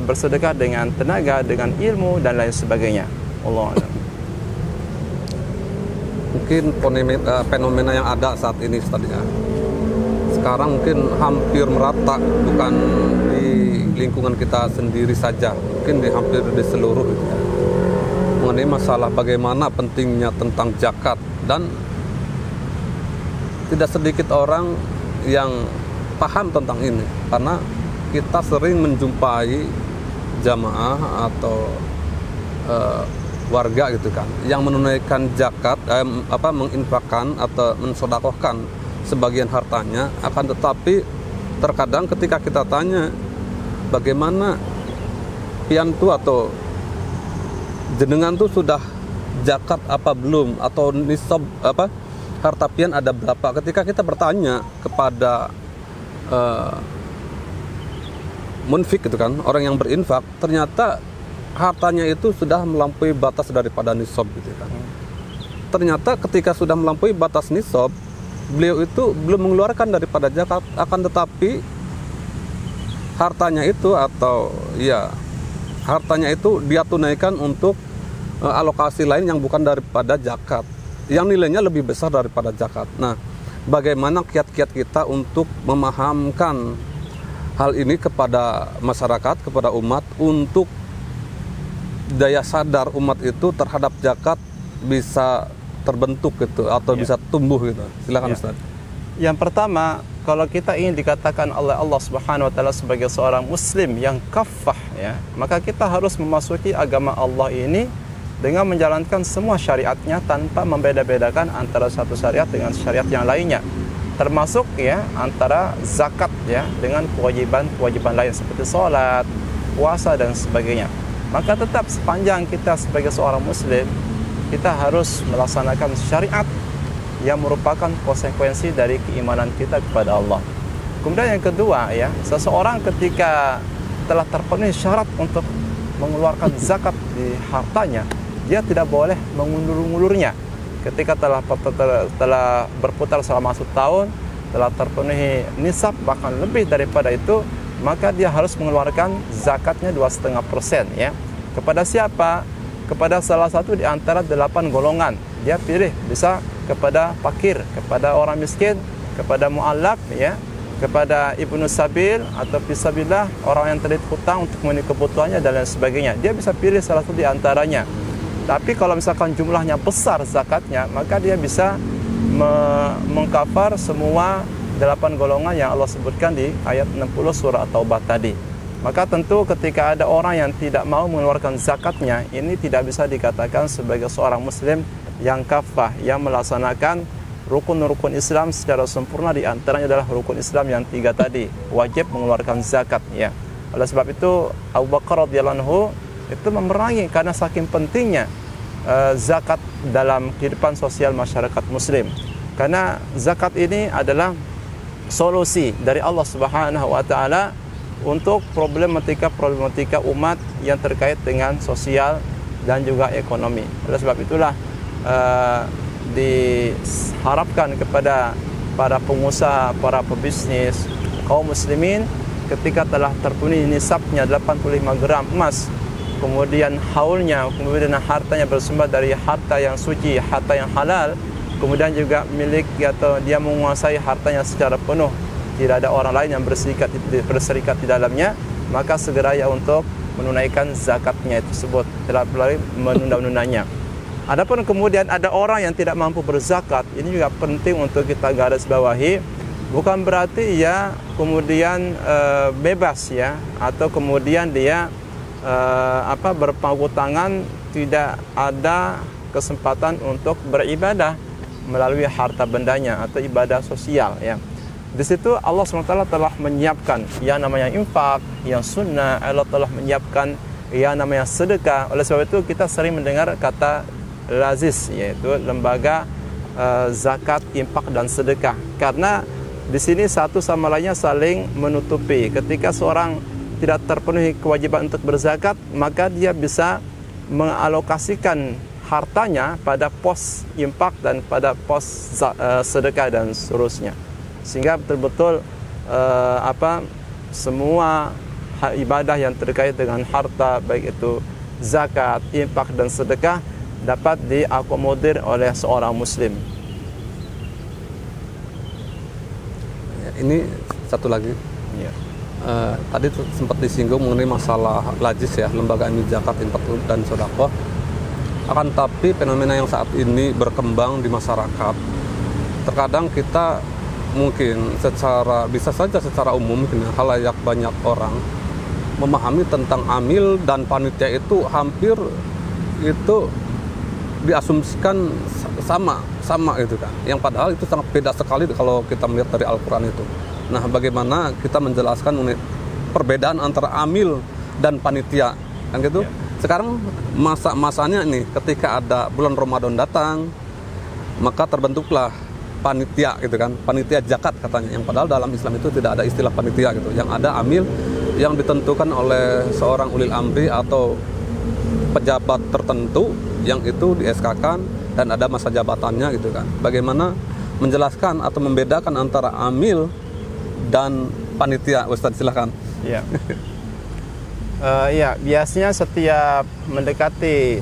bersedekah dengan tenaga, dengan ilmu dan lain sebagainya. Allah a'lam. Mungkin fenomena yang ada saat ini tadinya sekarang mungkin hampir merata, bukan di lingkungan kita sendiri saja, mungkin hampir di seluruh gitu ya, mengenai masalah bagaimana pentingnya tentang zakat. Dan tidak sedikit orang yang paham tentang ini, karena kita sering menjumpai jamaah atau warga gitu kan yang menunaikan zakat, menginfakkan atau mensodakohkan sebagian hartanya, akan tetapi terkadang ketika kita tanya bagaimana piantu atau jenengan tuh sudah zakat apa belum, atau nisab harta pian ada berapa, ketika kita bertanya kepada munfik gitu kan, orang yang berinfak, ternyata hartanya itu sudah melampaui batas daripada nisab gitu kan. Ternyata ketika sudah melampaui batas nisab, beliau itu belum mengeluarkan daripada zakat, akan tetapi hartanya itu hartanya itu dia tunaikan untuk alokasi lain yang bukan daripada zakat, yang nilainya lebih besar daripada zakat. Nah, bagaimana kiat-kiat kita untuk memahamkan hal ini kepada masyarakat, kepada umat, untuk daya sadar umat itu terhadap zakat bisa terbentuk gitu, atau bisa tumbuh gitu. Silakan Ustaz. Yang pertama, kalau kita ingin dikatakan oleh Allah Subhanahu wa taala sebagai seorang muslim yang kafah ya, maka kita harus memasuki agama Allah ini dengan menjalankan semua syariatnya tanpa membeda-bedakan antara satu syariat dengan syariat yang lainnya. Termasuk ya antara zakat ya dengan kewajiban lain seperti sholat, puasa dan sebagainya. Maka tetap sepanjang kita sebagai seorang muslim, kita harus melaksanakan syariat yang merupakan konsekuensi dari keimanan kita kepada Allah. Kemudian yang kedua ya, seseorang ketika telah terpenuhi syarat untuk mengeluarkan zakat di hartanya, dia tidak boleh mengulur-ulurnya. Ketika telah berputar selama 1 tahun, telah terpenuhi nisab bahkan lebih daripada itu, maka dia harus mengeluarkan zakatnya 2,5% ya. Kepada siapa? Kepada salah satu di antara 8 golongan. Dia pilih, bisa kepada fakir, kepada orang miskin, kepada mu'allaf ya, kepada ibnu sabil atau fisabilillah, orang yang terlilit hutang untuk memenuhi kebutuhannya dan lain sebagainya. Dia bisa pilih salah satu di antaranya. Tapi kalau misalkan jumlahnya besar zakatnya, maka dia bisa mengkafar semua 8 golongan yang Allah sebutkan di ayat 60 surah At-Taubah tadi. Maka tentu ketika ada orang yang tidak mau mengeluarkan zakatnya, ini tidak bisa dikatakan sebagai seorang muslim yang kafah, yang melaksanakan rukun-rukun Islam secara sempurna. Di antaranya adalah rukun Islam yang 3 tadi, wajib mengeluarkan zakat ya. Oleh sebab itu Abu Bakar radhiyallahu anhu itu memerangi karena saking pentingnya zakat dalam kehidupan sosial masyarakat muslim. Karena zakat ini adalah solusi dari Allah Subhanahu wa taala untuk problematika umat yang terkait dengan sosial dan juga ekonomi. Oleh sebab itulah diharapkan kepada para pengusaha, para pebisnis, kaum muslimin, ketika telah terpenuhi nisabnya 85 gram emas, kemudian haulnya, kemudian hartanya bersumber dari harta yang suci, harta yang halal, kemudian juga milik atau dia menguasai hartanya secara penuh, tidak ada orang lain yang berserikat di dalamnya, maka segera ya untuk menunaikan zakatnya tersebut, tidak boleh menunda-nundanya. Adapun kemudian ada orang yang tidak mampu berzakat, ini juga penting untuk kita garis bawahi. Bukan berarti ya kemudian bebas ya, atau kemudian dia berpangku tangan, tidak ada kesempatan untuk beribadah melalui harta bendanya atau ibadah sosial ya. Di situ Allah SWT telah menyiapkan yang namanya infak, yang sunnah. Allah telah menyiapkan yang namanya sedekah. Oleh sebab itu kita sering mendengar kata lazis, yaitu lembaga zakat, infak dan sedekah. Karena di sini satu sama lainnya saling menutupi. Ketika seorang tidak terpenuhi kewajiban untuk berzakat, maka dia bisa mengalokasikan hartanya pada pos infak dan pada pos sedekah dan seterusnya, sehingga betul-betul semua ibadah yang terkait dengan harta, baik itu zakat, infak dan sedekah, dapat diakomodir oleh seorang muslim. Ini satu lagi. Ya. Tadi sempat disinggung mengenai masalah lajis ya, lembaga amil zakat, infak dan sedekah. Akan tapi fenomena yang saat ini berkembang di masyarakat, terkadang kita mungkin bisa saja secara umum halayak banyak orang memahami tentang amil dan panitia itu hampir itu diasumsikan sama itu kan, yang padahal itu sangat beda sekali kalau kita melihat dari Al-Quran itu. Nah, bagaimana kita menjelaskan mengenai perbedaan antara amil dan panitia kan gitu. Sekarang masanya nih, ketika ada bulan Ramadan datang, maka terbentuklah panitia gitu kan, panitia zakat katanya, yang padahal dalam Islam itu tidak ada istilah panitia gitu. Yang ada amil yang ditentukan oleh seorang ulil amri atau pejabat tertentu yang itu di-SK-kan dan ada masa jabatannya gitu kan. Bagaimana menjelaskan atau membedakan antara amil dan panitia, Ustaz, silakan. Iya. Ya, biasanya setiap mendekati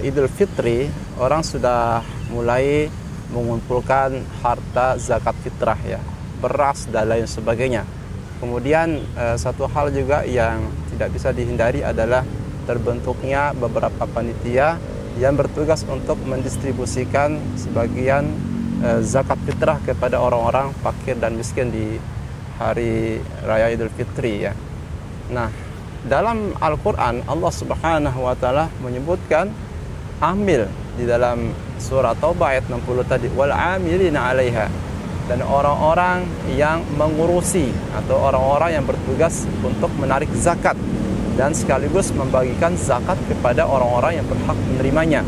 Idul Fitri, orang sudah mulai mengumpulkan harta zakat fitrah ya, beras dan lain sebagainya. Kemudian satu hal juga yang tidak bisa dihindari adalah terbentuknya beberapa panitia yang bertugas untuk mendistribusikan sebagian zakat fitrah kepada orang-orang fakir dan miskin di hari raya Idul Fitri ya. Nah, dalam Al-Quran Allah Subhanahu wa Ta'ala menyebutkan amil di dalam surah Taubah ayat 60 tadi, wal amilina 'alaiha, dan orang-orang yang mengurusi atau orang-orang yang bertugas untuk menarik zakat dan sekaligus membagikan zakat kepada orang-orang yang berhak menerimanya.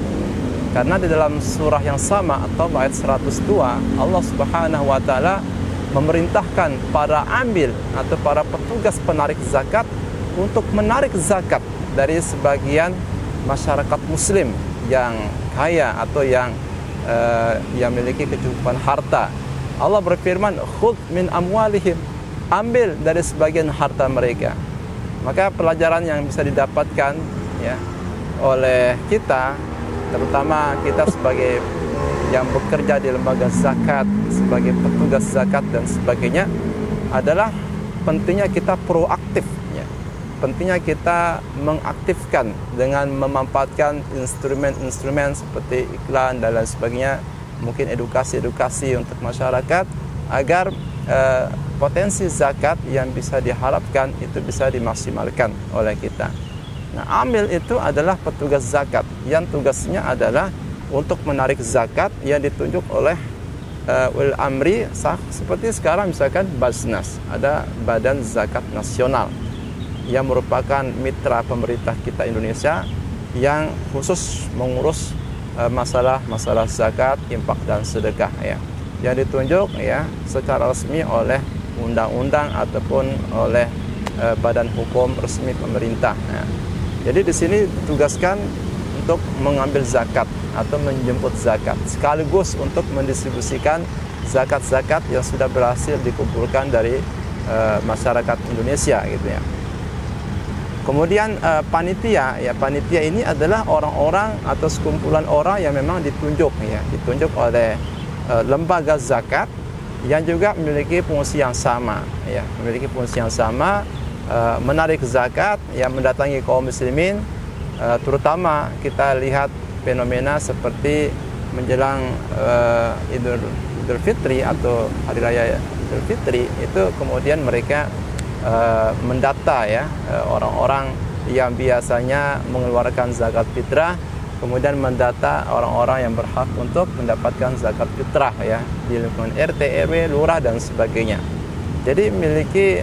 Karena di dalam surah yang sama atau ayat 102, Allah Subhanahu wa Ta'ala memerintahkan para amil atau para petugas penarik zakat untuk menarik zakat dari sebagian masyarakat muslim yang kaya atau yang memiliki kecukupan harta. Allah berfirman, khudh min amwalihim, ambil dari sebagian harta mereka. Maka pelajaran yang bisa didapatkan ya oleh kita, terutama kita sebagai yang bekerja di lembaga zakat, sebagai petugas zakat dan sebagainya, adalah pentingnya kita proaktif. Pentingnya kita mengaktifkan dengan memanfaatkan instrumen-instrumen seperti iklan dan lain sebagainya, mungkin edukasi-edukasi untuk masyarakat agar potensi zakat yang bisa diharapkan itu bisa dimaksimalkan oleh kita. Nah, amil itu adalah petugas zakat yang tugasnya adalah untuk menarik zakat yang ditunjuk oleh ulil amri, seperti sekarang misalkan Basnas, ada Badan Zakat Nasional yang merupakan mitra pemerintah kita Indonesia yang khusus mengurus masalah zakat, infak dan sedekah ya, yang ditunjuk ya secara resmi oleh undang-undang ataupun oleh badan hukum resmi pemerintah. Ya. Jadi di sini ditugaskan untuk mengambil zakat atau menjemput zakat, sekaligus untuk mendistribusikan zakat-zakat yang sudah berhasil dikumpulkan dari masyarakat Indonesia gitu ya. Kemudian panitia ini adalah orang-orang atau sekumpulan orang yang memang ditunjuk oleh lembaga zakat yang juga memiliki fungsi yang sama ya, menarik zakat yang mendatangi kaum muslimin, terutama kita lihat fenomena seperti menjelang Idul Fitri atau hari raya Idul Fitri itu, kemudian mereka mendata ya orang-orang yang biasanya mengeluarkan zakat fitrah, kemudian mendata orang-orang yang berhak untuk mendapatkan zakat fitrah ya di lingkungan RT, RW, lurah dan sebagainya. Jadi memiliki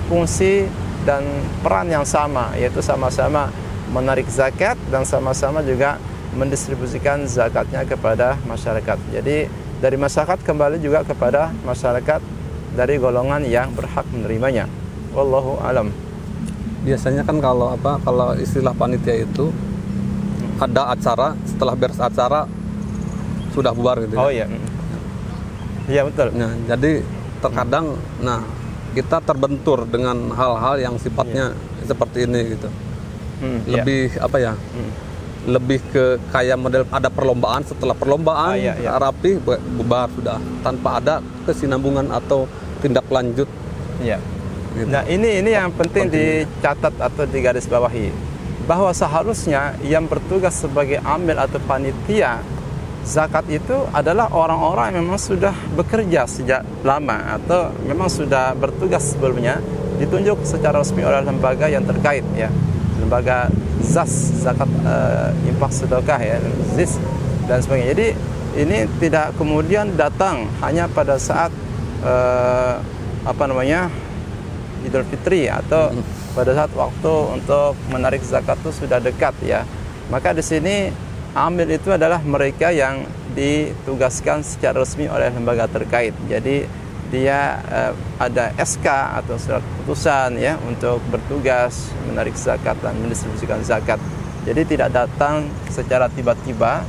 fungsi dan peran yang sama, yaitu sama-sama menarik zakat dan sama-sama juga mendistribusikan zakatnya kepada masyarakat. Jadi dari masyarakat kembali juga kepada masyarakat dari golongan yang berhak menerimanya. Wallahu alam. Biasanya kan kalau istilah panitia itu ada acara, setelah beres acara sudah bubar gitu. Oh iya. Iya betul. Nah, jadi terkadang kita terbentur dengan hal-hal yang sifatnya seperti ini gitu. Lebih lebih ke kayak model ada perlombaan, setelah perlombaan rapi bubar sudah tanpa ada kesinambungan atau tindak lanjut. Iya. Gitu. Nah, ini yang penting dicatat atau digarisbawahi, bahwa seharusnya yang bertugas sebagai amil atau panitia zakat itu adalah orang-orang yang memang sudah bekerja sejak lama atau memang sudah bertugas sebelumnya, ditunjuk secara resmi oleh lembaga yang terkait ya, lembaga ZAS, zakat infak sedekah ya, ZIS dan sebagainya. Jadi ini tidak kemudian datang hanya pada saat Idul Fitri atau pada saat waktu untuk menarik zakat itu sudah dekat ya. Maka di sini amil itu adalah mereka yang ditugaskan secara resmi oleh lembaga terkait. Jadi dia ada SK atau surat keputusan ya untuk bertugas menarik zakat dan mendistribusikan zakat. Jadi tidak datang secara tiba-tiba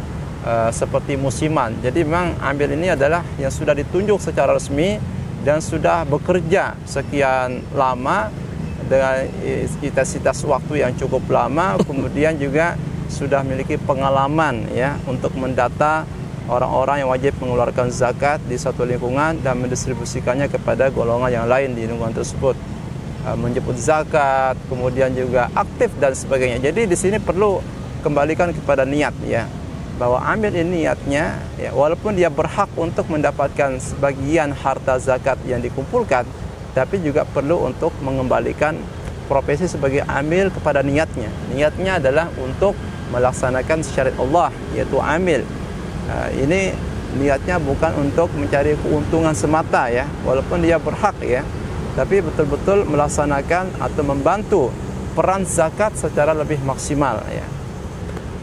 seperti musiman. Jadi memang amil ini adalah yang sudah ditunjuk secara resmi dan sudah bekerja sekian lama dengan intensitas waktu yang cukup lama, kemudian juga sudah memiliki pengalaman ya untuk mendata orang-orang yang wajib mengeluarkan zakat di satu lingkungan dan mendistribusikannya kepada golongan yang lain di lingkungan tersebut, menjemput zakat, kemudian juga aktif dan sebagainya. Jadi di sini perlu kembalikan kepada niat ya, bahwa amil ini niatnya ya, walaupun dia berhak untuk mendapatkan sebagian harta zakat yang dikumpulkan, tapi juga perlu untuk mengembalikan profesi sebagai amil kepada niatnya. Niatnya adalah untuk melaksanakan syariat Allah, yaitu amil. Ini niatnya bukan untuk mencari keuntungan semata ya, walaupun dia berhak ya, tapi betul-betul melaksanakan atau membantu peran zakat secara lebih maksimal ya.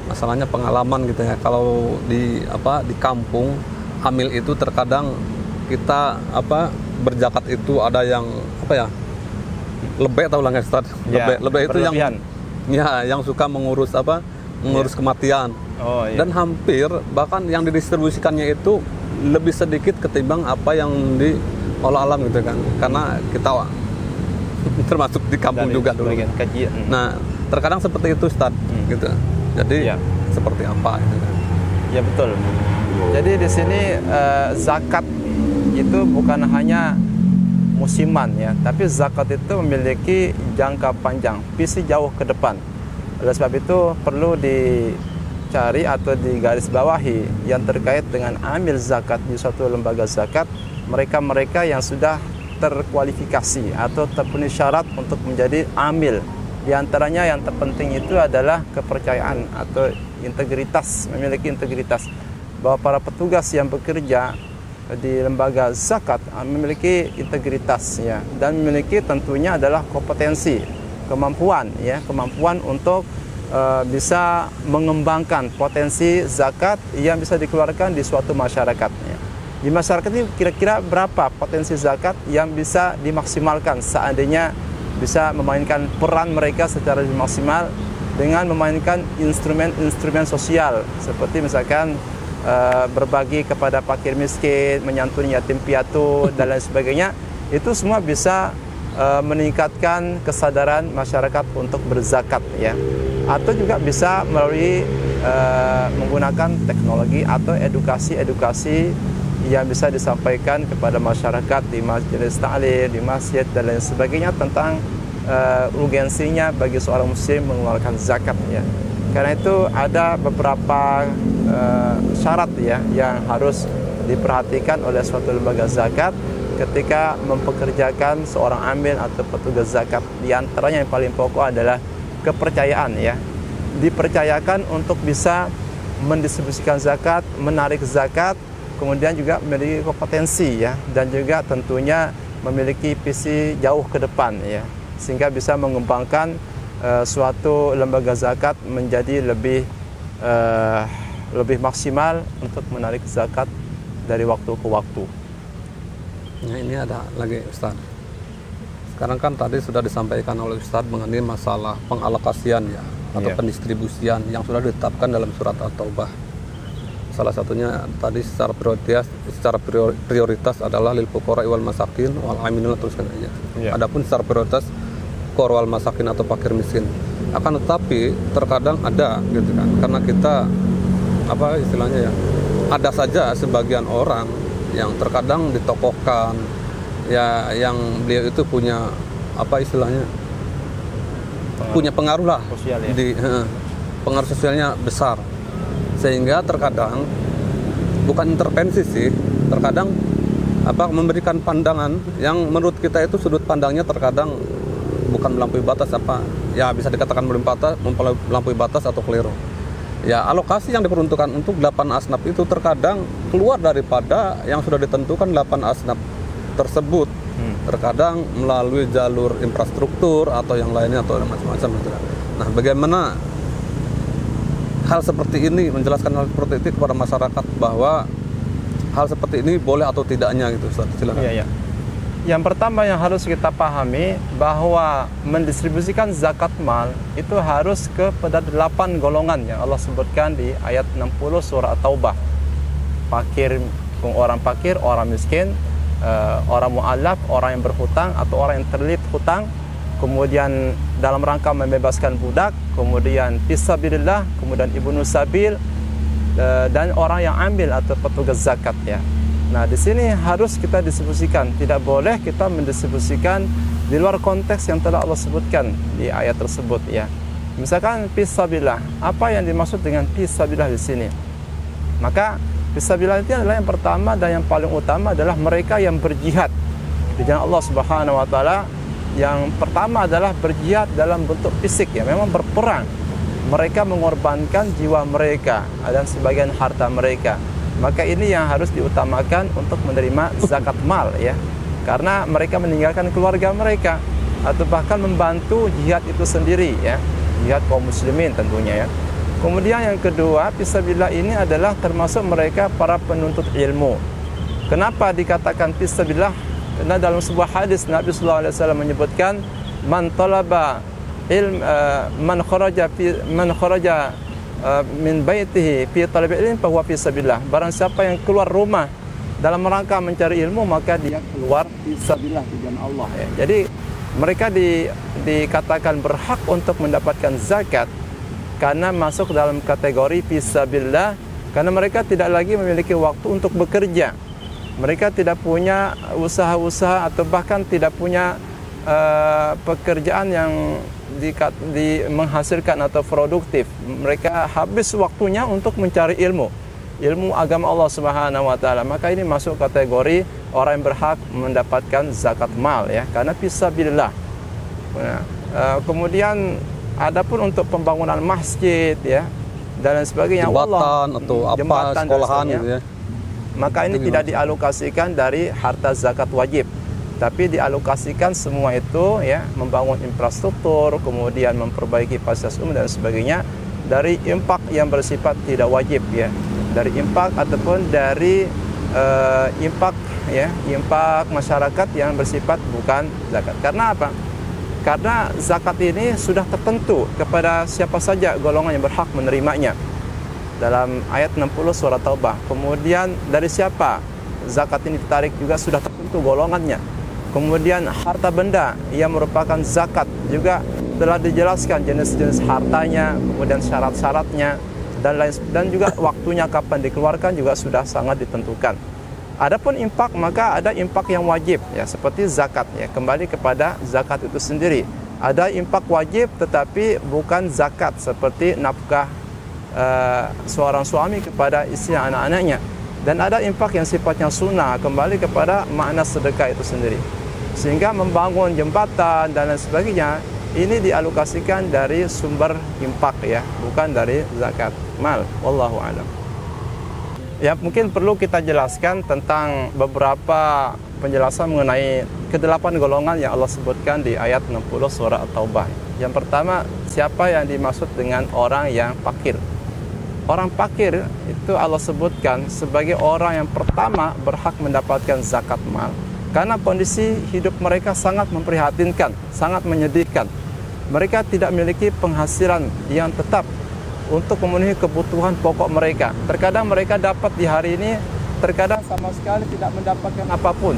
Masalahnya pengalaman gitu ya, kalau di kampung amil itu terkadang kita berzakat itu ada yang lebih atau langgar Ustaz. Lebih itu yang suka mengurus kematian. Oh, iya. Dan hampir bahkan yang didistribusikannya itu lebih sedikit ketimbang apa yang diolah alam gitu kan, karena kita termasuk di kampung juga dulu. Nah, terkadang seperti itu Ustaz gitu. Jadi seperti apa gitu kan. Ya betul. Jadi di sini zakat itu bukan hanya musiman ya, tapi zakat itu memiliki jangka panjang, visi jauh ke depan. Oleh sebab itu perlu dicari atau digarisbawahi yang terkait dengan amil zakat di suatu lembaga zakat, mereka-mereka yang sudah terkualifikasi atau terpenuhi syarat untuk menjadi amil. Di antaranya yang terpenting itu adalah kepercayaan atau integritas, memiliki integritas, bahwa para petugas yang bekerja di lembaga zakat memiliki integritas ya, dan memiliki tentunya adalah kompetensi, kemampuan untuk bisa mengembangkan potensi zakat yang bisa dikeluarkan di suatu masyarakat ya. Di masyarakat ini kira-kira berapa potensi zakat yang bisa dimaksimalkan seandainya bisa memainkan peran mereka secara lebih maksimal dengan memainkan instrumen-instrumen sosial seperti misalkan berbagi kepada fakir miskin, menyantuni yatim piatu dan lain sebagainya. Itu semua bisa meningkatkan kesadaran masyarakat untuk berzakat ya. Atau juga bisa melalui menggunakan teknologi atau edukasi yang bisa disampaikan kepada masyarakat di majelis ta'lim, di masjid dan lain sebagainya tentang urgensinya bagi seorang muslim mengeluarkan zakat ya. Karena itu ada beberapa syarat ya yang harus diperhatikan oleh suatu lembaga zakat ketika mempekerjakan seorang amil atau petugas zakat. Di antaranya yang paling pokok adalah kepercayaan ya. Dipercayakan untuk bisa mendistribusikan zakat, menarik zakat, kemudian juga memiliki kompetensi ya, dan juga tentunya memiliki visi jauh ke depan ya, sehingga bisa mengembangkan suatu lembaga zakat menjadi lebih maksimal untuk menarik zakat dari waktu ke waktu. Nah, ini ada lagi Ustaz. Sekarang kan tadi sudah disampaikan oleh Ustaz mengenai masalah pengalokasian ya, atau pendistribusian yang sudah ditetapkan dalam surat At-Taubah. Salah satunya tadi secara prioritas adalah lil fuqara wal masakin wal amilin, teruskan aja. Adapun secara prioritas fuqara wal masakin atau fakir miskin. Akan tetapi terkadang ada gitu kan, karena kita apa istilahnya ya, ada saja sebagian orang yang terkadang ditokohkan ya, yang beliau itu punya apa istilahnya, punya pengaruh lah sosial, ya? Pengaruh sosialnya besar, sehingga terkadang bukan intervensi sih, terkadang apa memberikan pandangan yang menurut kita itu sudut pandangnya terkadang bukan melampaui batas, apa ya bisa dikatakan melampaui batas atau keliru. Ya, alokasi yang diperuntukkan untuk 8 asnaf itu terkadang keluar daripada yang sudah ditentukan 8 asnaf tersebut. Terkadang melalui jalur infrastruktur atau yang lainnya atau macam-macam. Nah, bagaimana hal seperti ini, menjelaskan hal seperti itu kepada masyarakat bahwa hal seperti ini boleh atau tidaknya gitu, Ustaz. Silakan. Iya. Yang pertama yang harus kita pahami bahwa mendistribusikan zakat mal itu harus kepada 8 golongan yang Allah sebutkan di ayat 60 surah At-Taubah. Orang fakir, orang miskin, orang mu'alaf, orang yang berhutang atau orang yang terlilit hutang, kemudian dalam rangka membebaskan budak, kemudian fisabilillah, kemudian ibnu sabil, dan orang yang ambil atau petugas zakat ya. Nah, di sini harus kita distribusikan, tidak boleh kita mendistribusikan di luar konteks yang telah Allah sebutkan di ayat tersebut ya. Misalkan fisabilillah, apa yang dimaksud dengan fisabilillah di sini? Maka fisabilillah itu adalah yang pertama dan yang paling utama adalah mereka yang berjihad di jalan Allah Subhanahu wa taala. Yang pertama adalah berjihad dalam bentuk fisik ya, memang berperang. Mereka mengorbankan jiwa mereka dan sebagian harta mereka. Maka ini yang harus diutamakan untuk menerima zakat mal ya. Karena mereka meninggalkan keluarga mereka atau bahkan membantu jihad itu sendiri ya. Jihad kaum muslimin tentunya ya. Kemudian yang kedua, fisabilillah ini adalah termasuk mereka para penuntut ilmu. Kenapa dikatakan fisabilillah? Karena dalam sebuah hadis Nabi sallallahu alaihi wasallam menyebutkan man talaba man kharaja min baitihi fi talabil ilm fa huwa fi sabilillah. Barang siapa yang keluar rumah dalam rangka mencari ilmu, maka dia keluar fi sabilillah di jalan Allah ya. Jadi mereka dikatakan berhak untuk mendapatkan zakat karena masuk dalam kategori fi sabilillah, karena mereka tidak lagi memiliki waktu untuk bekerja. Mereka tidak punya usaha-usaha atau bahkan tidak punya pekerjaan yang menghasilkan atau produktif. Mereka habis waktunya untuk mencari ilmu agama Allah Subhanahu wa taala. Maka ini masuk kategori orang yang berhak mendapatkan zakat mal ya, karena fisabilillah. Nah, kemudian adapun untuk pembangunan masjid ya dan lain sebagainya, jembatan atau apa sekolahan gitu ya, maka ini tidak dialokasikan dari harta zakat wajib, tapi dialokasikan semua itu ya, membangun infrastruktur, kemudian memperbaiki fasilitas umum dan sebagainya, dari infak yang bersifat tidak wajib ya, dari infak ataupun dari infak ya, infak masyarakat yang bersifat bukan zakat. Karena apa? Karena zakat ini sudah tertentu kepada siapa saja golongan yang berhak menerimanya dalam ayat 60 surah Taubah. Kemudian dari siapa zakat ini ditarik juga sudah tertentu golongannya. Kemudian harta benda yang merupakan zakat juga telah dijelaskan jenis-jenis hartanya, kemudian syarat-syaratnya dan juga waktunya kapan dikeluarkan juga sudah sangat ditentukan. Adapun infak, maka ada infak yang wajib ya, seperti zakat ya, kembali kepada zakat itu sendiri. Ada infak wajib tetapi bukan zakat, seperti nafkah seorang suami kepada istri anak-anaknya. Dan ada infak yang sifatnya sunnah, kembali kepada makna sedekah itu sendiri. Sehingga membangun jembatan dan lain sebagainya ini dialokasikan dari sumber infak ya, bukan dari zakat mal. Wallahu a'lam. Ya, mungkin perlu kita jelaskan tentang beberapa penjelasan mengenai ke-8 golongan yang Allah sebutkan di ayat 60 surah At-Taubah. Yang pertama, siapa yang dimaksud dengan orang yang fakir? orang fakir itu Allah sebutkan sebagai orang yang pertama berhak mendapatkan zakat mal. Karena kondisi hidup mereka sangat memprihatinkan, sangat menyedihkan. Mereka tidak memiliki penghasilan yang tetap untuk memenuhi kebutuhan pokok mereka. Terkadang mereka dapat di hari ini, terkadang sama sekali tidak mendapatkan apapun.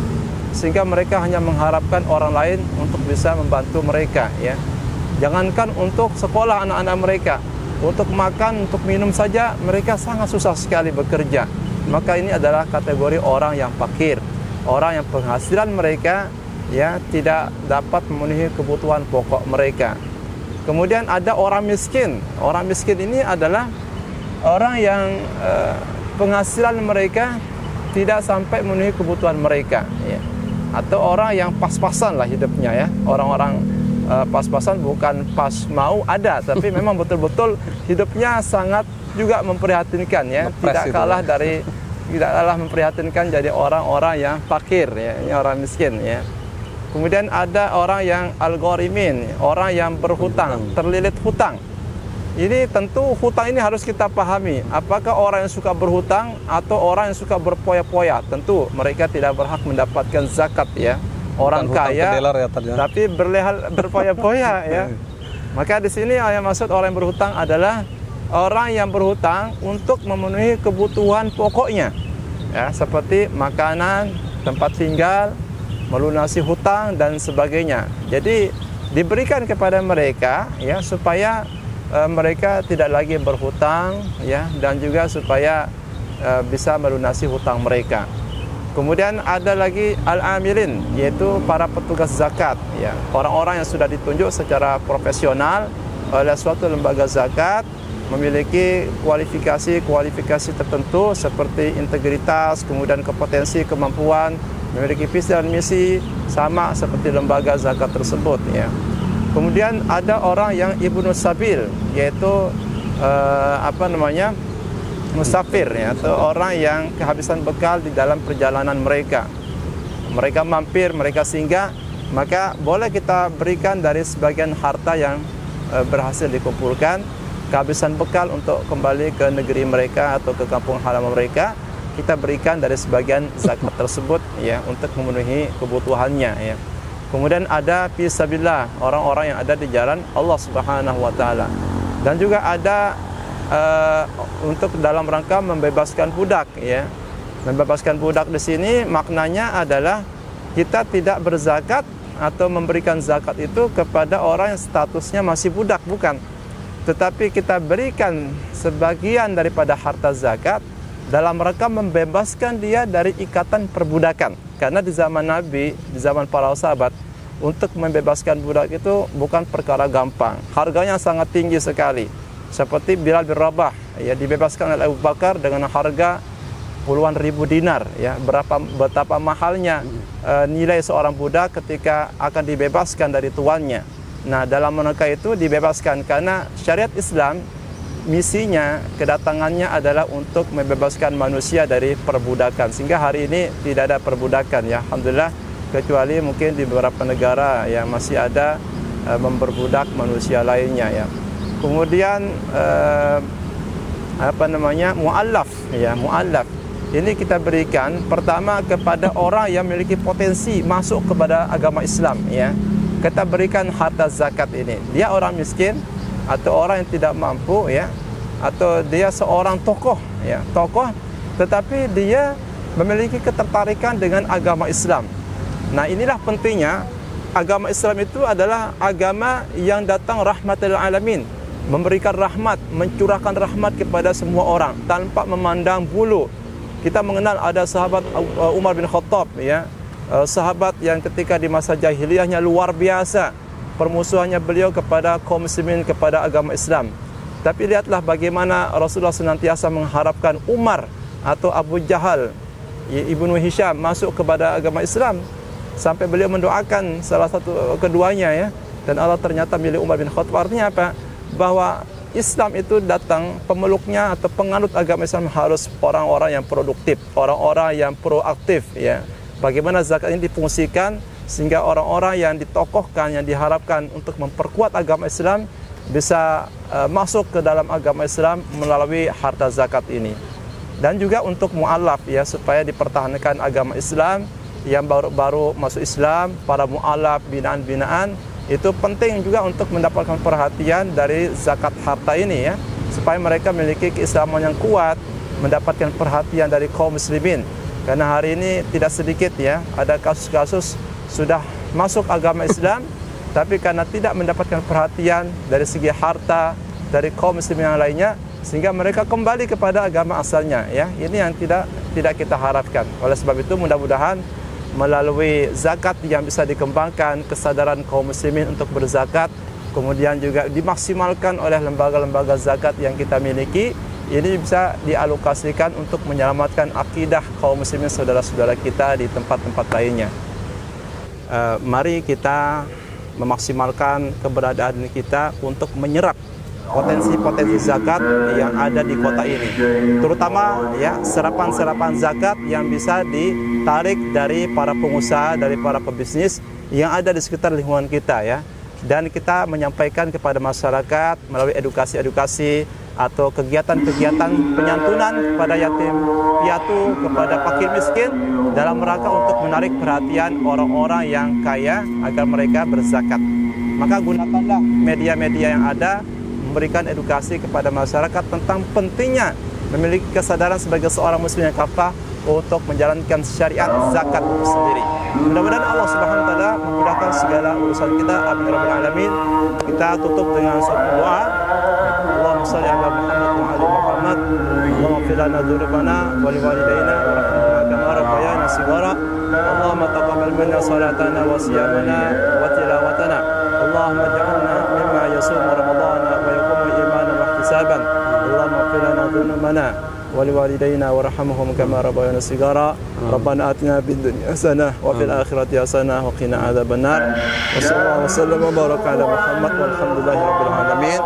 Sehingga mereka hanya mengharapkan orang lain untuk bisa membantu mereka, ya. Jangankan untuk sekolah anak-anak mereka, untuk makan, untuk minum saja mereka sangat susah sekali bekerja. Maka ini adalah kategori orang yang fakir, orang yang penghasilan mereka ya tidak dapat memenuhi kebutuhan pokok mereka. Kemudian ada orang miskin. Orang miskin ini adalah orang yang penghasilan mereka tidak sampai memenuhi kebutuhan mereka, ya. Atau orang yang pas-pasan lah hidupnya, ya. Orang-orang pas-pasan, bukan pas mau ada, tapi memang betul-betul hidupnya sangat juga memprihatinkan, ya. Tidak kalah dari memprihatinkan jadi orang-orang yang fakir, ya. Ini orang miskin, ya. Kemudian ada orang yang al-gharimin, orang yang berhutang, terlilit hutang. Ini tentu hutang ini harus kita pahami. Apakah orang yang suka berhutang atau orang yang suka berpoya-poya? Tentu mereka tidak berhak mendapatkan zakat, ya. Orang kaya ya, tapi berpoya-poya, ya. Maka di sini yang maksud orang yang berhutang adalah orang yang berhutang untuk memenuhi kebutuhan pokoknya, ya, seperti makanan, tempat tinggal, melunasi hutang dan sebagainya. Jadi diberikan kepada mereka, ya, supaya mereka tidak lagi berhutang, ya, dan juga supaya bisa melunasi hutang mereka. Kemudian ada lagi al-amilin, yaitu para petugas zakat, ya, orang-orang yang sudah ditunjuk secara profesional oleh suatu lembaga zakat, memiliki kualifikasi tertentu seperti integritas, kemudian kompetensi, kemampuan, memiliki visi dan misi sama seperti lembaga zakat tersebut, ya. Kemudian ada orang yang ibnu sabil, yaitu musafir, ya, atau orang yang kehabisan bekal di dalam perjalanan mereka. Mereka mampir, mereka singgah, maka boleh kita berikan dari sebagian harta yang berhasil dikumpulkan, kehabisan bekal untuk kembali ke negeri mereka atau ke kampung halaman mereka, kita berikan dari sebagian zakat tersebut, ya, untuk memenuhi kebutuhannya, ya. Kemudian ada fisabilillah, orang-orang yang ada di jalan Allah Subhanahu wa taala. Dan juga ada untuk dalam rangka membebaskan budak, ya. Membebaskan budak di sini maknanya adalah kita tidak berzakat atau memberikan zakat itu kepada orang yang statusnya masih budak, bukan. Tetapi kita berikan sebagian daripada harta zakat dalam rangka membebaskan dia dari ikatan perbudakan. Karena di zaman Nabi, di zaman para sahabat, untuk membebaskan budak itu bukan perkara gampang. Harganya sangat tinggi sekali. Seperti Bilal bin Rabah, ya, dibebaskan oleh Abu Bakar dengan harga puluhan ribu dinar, ya. Betapa mahalnya nilai seorang budak ketika akan dibebaskan dari tuannya. Nah, dalam mereka itu dibebaskan karena syariat Islam misinya, kedatangannya adalah untuk membebaskan manusia dari perbudakan. Sehingga hari ini tidak ada perbudakan, ya, alhamdulillah, kecuali mungkin di beberapa negara yang masih ada memperbudak manusia lainnya, ya. Kemudian mu'allaf, ya, mu'allaf. Ini kita berikan pertama kepada orang yang memiliki potensi masuk kepada agama Islam, ya. Kita berikan harta zakat ini. Dia orang miskin atau orang yang tidak mampu, ya, atau dia seorang tokoh, ya, tokoh, tetapi dia memiliki ketertarikan dengan agama Islam. Nah, inilah pentingnya agama Islam itu adalah agama yang datang rahmatul alamin, memberikan rahmat, mencurahkan rahmat kepada semua orang tanpa memandang bulu. Kita mengenal ada sahabat Umar bin Khattab, ya, sahabat yang ketika di masa jahiliyahnya luar biasa permusuhannya beliau kepada kaum muslimin, kepada agama Islam. Tapi lihatlah bagaimana Rasulullah senantiasa mengharapkan Umar atau Abu Jahal, Ibnu Hisham masuk kepada agama Islam, sampai beliau mendoakan salah satu keduanya, ya. Dan Allah ternyata milih Umar bin Khattab. Artinya apa? Bahwa Islam itu datang, pemeluknya atau penganut agama Islam harus orang-orang yang produktif, orang-orang yang proaktif, ya. Bagaimana zakat ini difungsikan sehingga orang-orang yang ditokohkan, yang diharapkan untuk memperkuat agama Islam, bisa masuk ke dalam agama Islam melalui harta zakat ini. Dan juga untuk mu'alaf ya, supaya dipertahankan agama Islam yang baru-baru masuk Islam, para mu'alaf, binaan-binaan, itu penting juga untuk mendapatkan perhatian dari zakat harta ini ya, supaya mereka memiliki keislaman yang kuat, mendapatkan perhatian dari kaum muslimin. Karena hari ini tidak sedikit ya, ada kasus-kasus sudah masuk agama Islam, tapi karena tidak mendapatkan perhatian dari segi harta dari kaum muslimin yang lainnya, sehingga mereka kembali kepada agama asalnya ya. Ini yang tidak kita harapkan. Oleh sebab itu mudah-mudahan melalui zakat yang bisa dikembangkan kesadaran kaum muslimin untuk berzakat, kemudian juga dimaksimalkan oleh lembaga-lembaga zakat yang kita miliki, ini bisa dialokasikan untuk menyelamatkan akidah kaum muslimin saudara-saudara kita di tempat-tempat lainnya. Mari kita memaksimalkan keberadaan kita untuk menyerap potensi-potensi zakat yang ada di kota ini, terutama ya serapan-serapan zakat yang bisa ditarik dari para pengusaha, dari para pebisnis yang ada di sekitar lingkungan kita ya. Dan kita menyampaikan kepada masyarakat melalui edukasi-edukasi atau kegiatan-kegiatan penyantunan kepada yatim piatu, kepada fakir miskin, dalam rangka untuk menarik perhatian orang-orang yang kaya agar mereka berzakat. Maka gunakanlah media-media yang ada, memberikan edukasi kepada masyarakat tentang pentingnya memiliki kesadaran sebagai seorang muslim yang kafah untuk menjalankan syariat zakat sendiri. Mudah-mudahan Allah Subhanahu wa taala memudahkan segala urusan kita. Amin ya rabbal alamin. Kita tutup dengan suatu doa. Allahumma shalli ala Muhammad wa ali Muhammad. Allahumma ighfir lana dzunubana wa li walidayna warhamna kama rabbayana shighara. Allahumma taqabbal minna salatana wa siyamana wa tilawatana. Allahumma ij'alna mimma yasumu ramadana wa yaqumu imanan wa ihtisaban. Allahumma ighfir lana dzunubana ولوالدينا وارحمهم كما ربيانا صغارا ربنا آتنا في الدنيا حسنة وفي الآخرة حسنة وقنا عذاب النار وصلى الله وسلم وبارك على محمد والحمد لله رب العالمين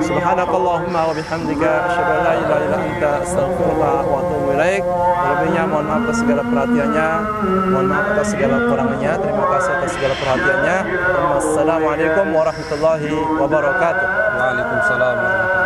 سبحانك اللهم وبحمدك أشهد أن لا إله إلا أنت أستغفرك وأتوب إليك. Lebihnya mohon maaf atas segala perhatiannya, mohon maaf atas segala kekurangannya. Terima kasih atas segala perhatiannya. Wassalamualaikum warahmatullahi wabarakatuh. Waalaikumsalam warahmatullahi wabarakatuh.